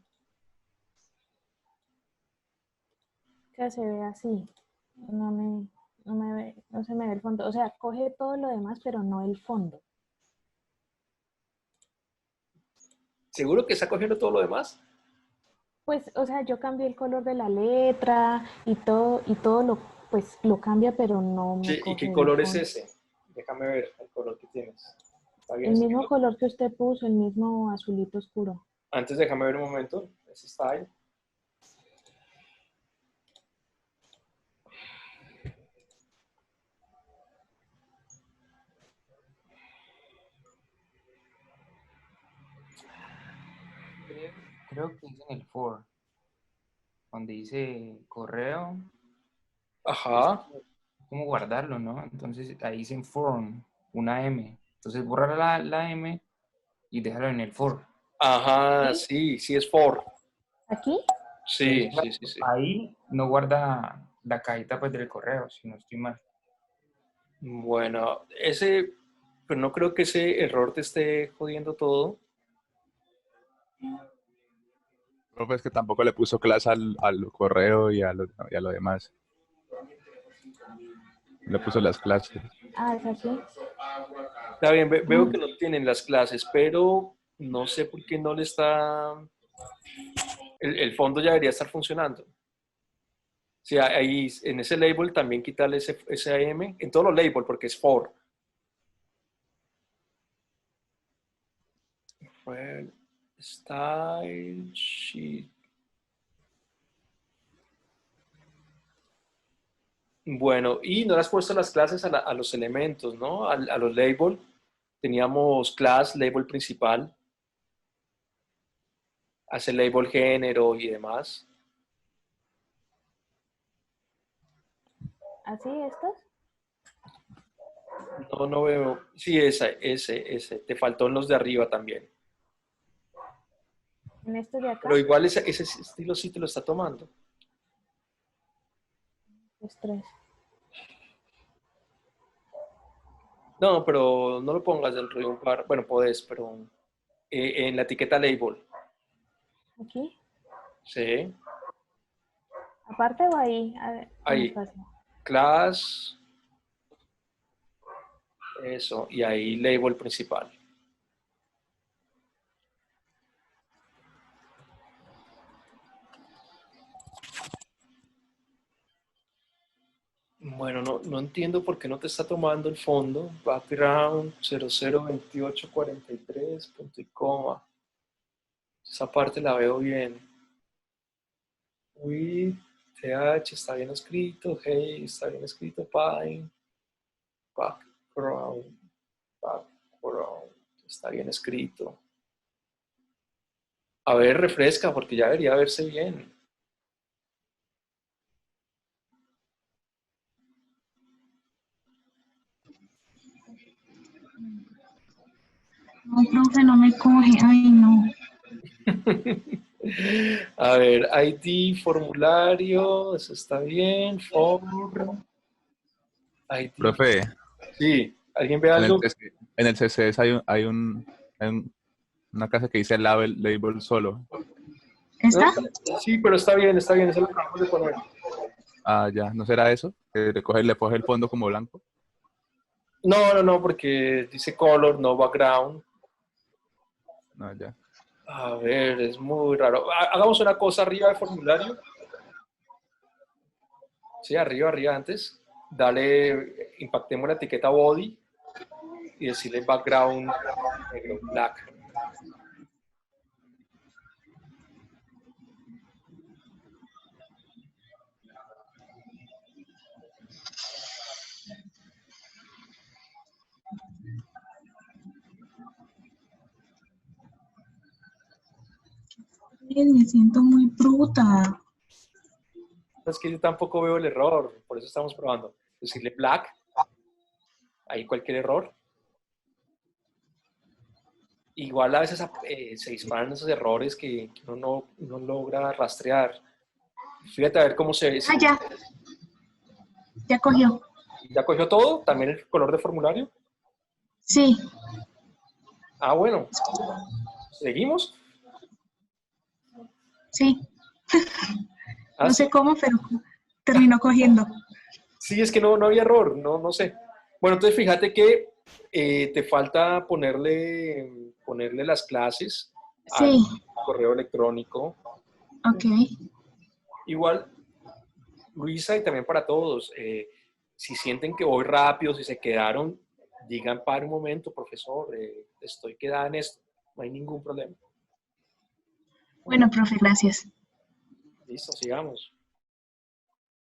que se ve así. No me, no me ve, no se me ve el fondo. O sea, coge todo lo demás, pero no el fondo. ¿Seguro que está cogiendo todo lo demás? Pues, o sea, yo cambié el color de la letra y todo lo, pues, lo cambia, pero no me Sí, ¿y coge qué el color es fondo. ese? Déjame ver el color que tienes. ¿Está bien El mismo escrito? color que usted puso, el mismo azulito oscuro. Antes déjame ver un momento. Ese style. Creo que es en el for. donde dice correo, Ajá. ¿cómo guardarlo, no? Entonces ahí dice form, una M. Entonces borra la M y déjalo en el for. Ajá, sí, sí es for. ¿Aquí? Sí, sí, sí, sí. Ahí no guarda la cajita pues del correo, si no estoy mal. Bueno, pero no creo que ese error te esté jodiendo todo. Profe, es que tampoco le puso clase al correo y a lo demás. Le puso las clases. Ah, es aquí. Está bien, veo que no tienen las clases, pero no sé por qué no le está... El fondo ya debería estar funcionando. Sí, ahí en ese label también quitarle ese AM, en todos los labels, porque es for. Well, style sheet. Bueno, y no le has puesto las clases a los elementos, ¿no? A los labels. Teníamos class, label principal, hace label género y demás. ¿Así estos? No, no veo. Sí, ese. Te faltó en los de arriba también. ¿En estos de acá? Pero igual ese estilo sí te lo está tomando. Los tres. No, pero no lo pongas dentro de un par. Bueno, podés, pero en la etiqueta label. ¿Aquí? Sí, ¿Aparte o ahí? A ver, en ahí. espacio. Class. Eso. Y ahí label principal. Bueno, no entiendo por qué no te está tomando el fondo. Background 002843, punto y coma. Esa parte la veo bien. With, TH está bien escrito. Hey está bien escrito. Pine. Background. Background. Está bien escrito. A ver, refresca porque ya debería verse bien. No, profe, no me coge. Ay, no. A ver, ID, formulario, eso está bien. For, ID. Profe, Sí, ¿alguien ve en el, algo? en el CSS hay una casa que dice label solo. ¿Está? Sí, pero está bien, eso lo acabamos de poner. Ah, ya, ¿no será eso? Que le coge el fondo como blanco. No, porque dice color, no background. No, ya. A ver, es muy raro. Hagamos una cosa arriba del formulario. Sí, arriba antes. Dale, impactemos la etiqueta body y decirle background negro, black. Me siento muy bruta. Es que yo tampoco veo el error, por eso estamos probando. Decirle black, ahí cualquier error. Igual a veces se disparan esos errores que uno no logra rastrear. Fíjate a ver cómo se ve. Ah, ya. Ya cogió. ¿Ya cogió todo? ¿También el color de formulario? Sí. Ah, bueno. ¿Seguimos? Sí. Ah, No sí. sé cómo, pero terminó cogiendo. Sí, es que no había error, no sé. Bueno, entonces fíjate que te falta ponerle las clases al Sí. correo electrónico. Ok. Igual, Luisa, y también para todos, si sienten que voy rápido, si se quedaron, digan para un momento, profesor, estoy quedada en esto, no hay ningún problema. Bueno, profe, gracias. Listo, sigamos.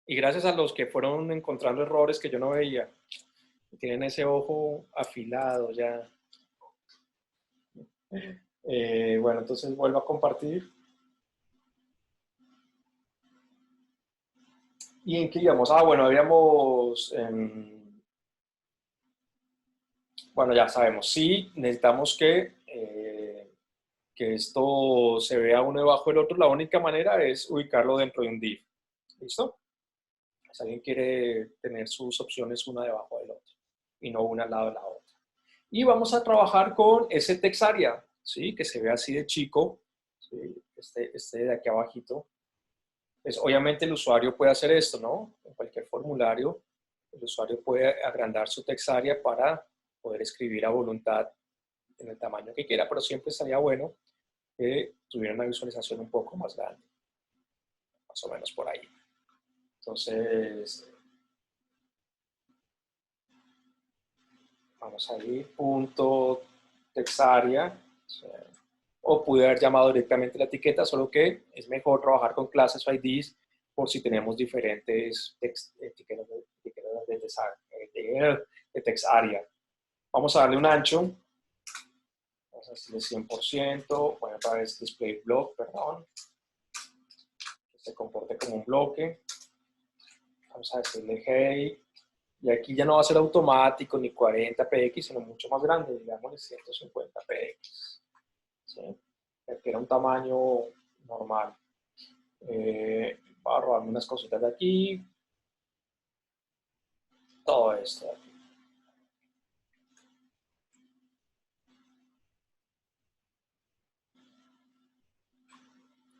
Y gracias a los que fueron encontrando errores que yo no veía, tienen ese ojo afilado ya. Bueno, entonces vuelvo a compartir. ¿Y en qué íbamos? Ah, bueno, habíamos... bueno, ya sabemos. Sí, necesitamos que esto se vea uno debajo del otro. La única manera es ubicarlo dentro de un div. ¿Listo? Si alguien quiere tener sus opciones una debajo del otro y no una al lado de la otra. Y vamos a trabajar con ese text area, ¿sí? Que se ve así de chico, ¿sí? Este de aquí abajito. Pues obviamente el usuario puede hacer esto, ¿no? En cualquier formulario, el usuario puede agrandar su text area para poder escribir a voluntad en el tamaño que quiera, pero siempre estaría bueno que tuviera una visualización un poco más grande, más o menos por ahí. Entonces, vamos a ir, punto text area, o pude haber llamado directamente la etiqueta, solo que es mejor trabajar con clases o IDs por si tenemos diferentes etiquetas de text area. Vamos a darle un ancho, vamos a decirle 100%, bueno, otra vez display block, perdón, que se comporte como un bloque. Vamos a decirle hey, y aquí ya no va a ser automático ni 40 px, sino mucho más grande, digamos 150 px. ¿Sí? Que era un tamaño normal. Voy a robarme unas cositas de aquí. Todo esto de aquí.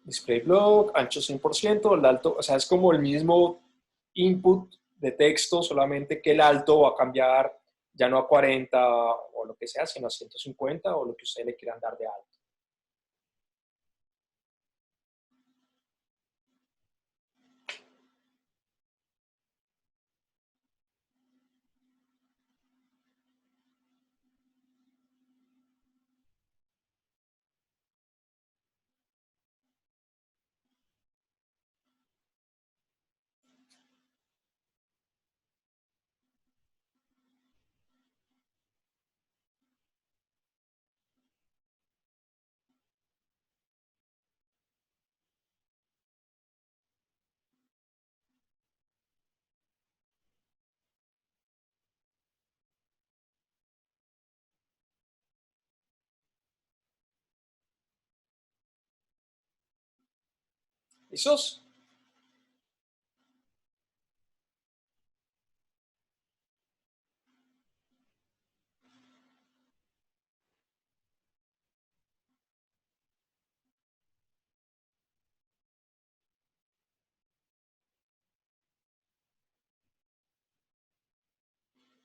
Display block, ancho 100%, el alto, o sea, es como el mismo input de texto, solamente que el alto va a cambiar ya no a 40 o lo que sea, sino a 150 o lo que ustedes le quieran dar de alto. ¿Listos?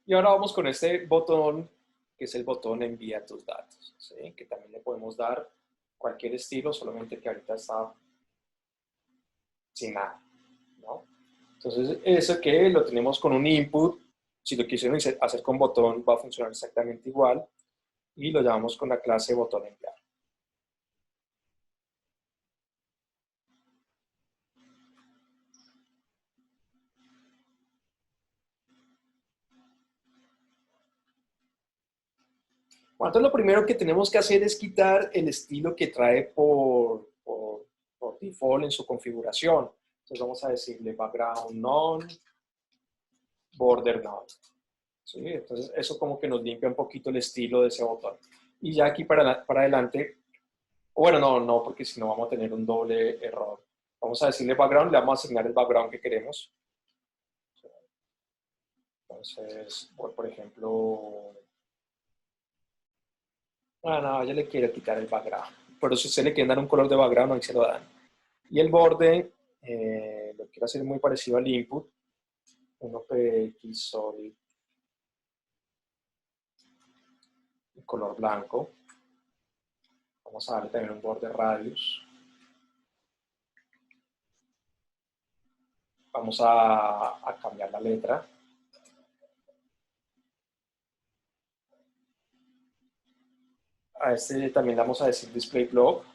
Y ahora vamos con este botón, que es el botón envía tus datos, ¿sí? Que también le podemos dar cualquier estilo, solamente que ahorita está sin nada, ¿no? Entonces, eso que lo tenemos con un input, si lo quisieron hacer con botón, va a funcionar exactamente igual, y lo llamamos con la clase botón enviar. Bueno, entonces lo primero que tenemos que hacer es quitar el estilo que trae por default en su configuración. Entonces vamos a decirle background none, border none. ¿Sí? Entonces eso como que nos limpia un poquito el estilo de ese botón. Y ya aquí para adelante, bueno, no, porque si no vamos a tener un doble error. Vamos a decirle background, le vamos a asignar el background que queremos. Entonces, por ejemplo, no, ya le quiero quitar el background. Pero si usted le quiere dar un color de background, ahí se lo dan. Y el borde, lo quiero hacer muy parecido al input. 1px solid. El color blanco. Vamos a darle también un borde radius. Vamos a cambiar la letra. A este también le vamos a decir display block.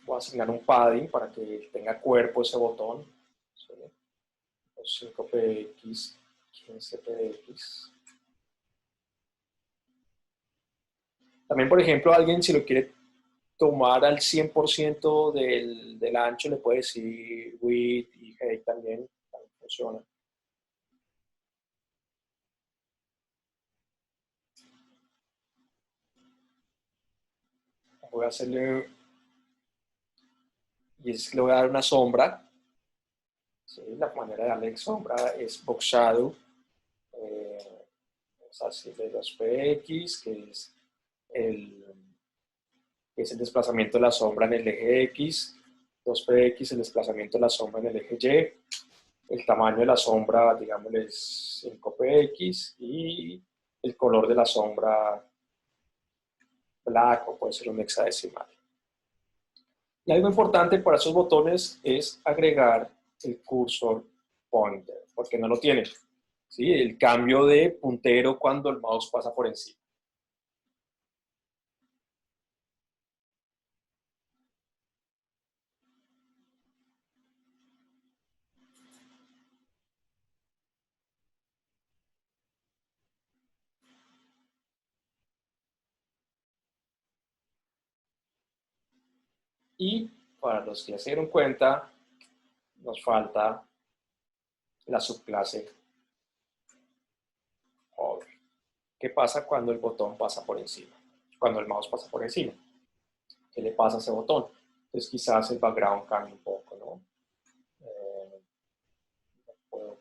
Voy a asignar un padding para que tenga cuerpo ese botón. ¿Sí? 5px15. 15 px. También, por ejemplo, alguien si lo quiere tomar al 100% del ancho, le puede decir width y height también funciona. Voy a hacerle, y le voy a dar una sombra. ¿Sí? La manera de darle sombra es box shadow. Vamos a hacerle 2px, que es el desplazamiento de la sombra en el eje X, 2px, el desplazamiento de la sombra en el eje Y, el tamaño de la sombra, digamos, es 5px, y el color de la sombra black, o puede ser un hexadecimal. Y algo importante para esos botones es agregar el cursor pointer, porque no lo tiene. ¿Sí? El cambio de puntero cuando el mouse pasa por encima. Y para los que ya se dieron cuenta, nos falta la subclase hover. ¿Qué pasa cuando el botón pasa por encima? Cuando el mouse pasa por encima. ¿Qué le pasa a ese botón? Entonces quizás el background cambie un poco, ¿no? Puedo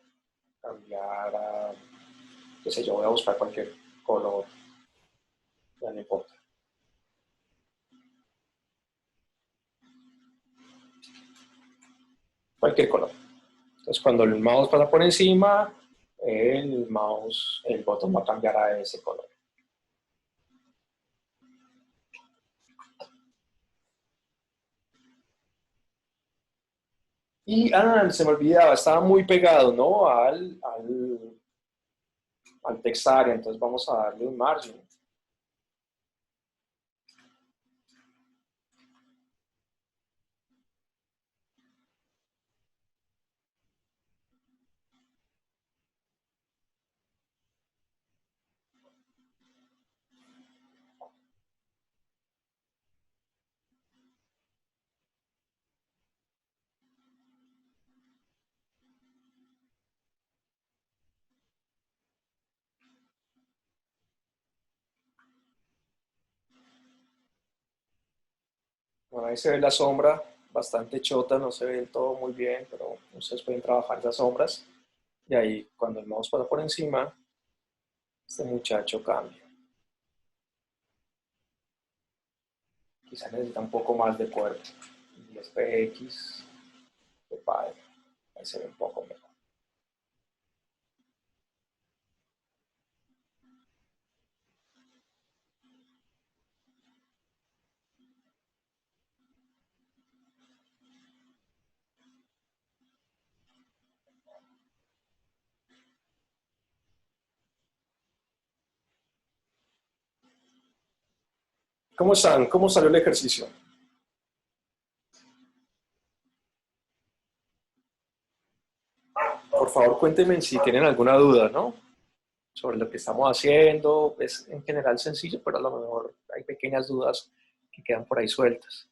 cambiar a, qué sé yo, voy a buscar cualquier color, ya no importa. Cualquier color. Entonces cuando el mouse pasa por encima, el botón va a cambiar a ese color. Y se me olvidaba, estaba muy pegado, ¿no? al text area, entonces vamos a darle un margin. Bueno, ahí se ve la sombra, bastante chota, no se ve del todo muy bien, pero ustedes pueden trabajar esas sombras. Y ahí, cuando el mouse pasa por encima, este muchacho cambia. Quizá necesita un poco más de cuerpo. 10px, de padre. Ahí se ve un poco mejor. ¿Cómo están? ¿Cómo salió el ejercicio? Por favor, cuéntenme si tienen alguna duda, ¿no? Sobre lo que estamos haciendo. Es en general sencillo, pero a lo mejor hay pequeñas dudas que quedan por ahí sueltas.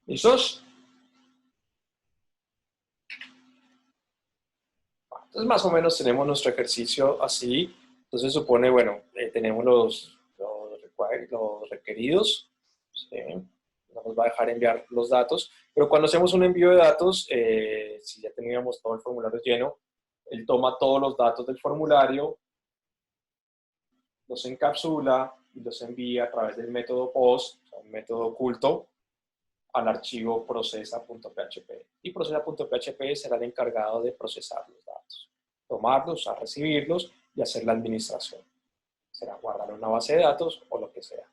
¿Listos? Entonces, más o menos tenemos nuestro ejercicio así. Entonces, supone, bueno, tenemos los requeridos. ¿Sí? No nos va a dejar enviar los datos. Pero cuando hacemos un envío de datos, si ya teníamos todo el formulario lleno, él toma todos los datos del formulario, los encapsula y los envía a través del método POST, o sea, un método oculto, al archivo procesa.php. Y procesa.php será el encargado de procesar los datos, tomarlos, recibirlos y hacer la administración. Será guardar en una base de datos o lo que sea.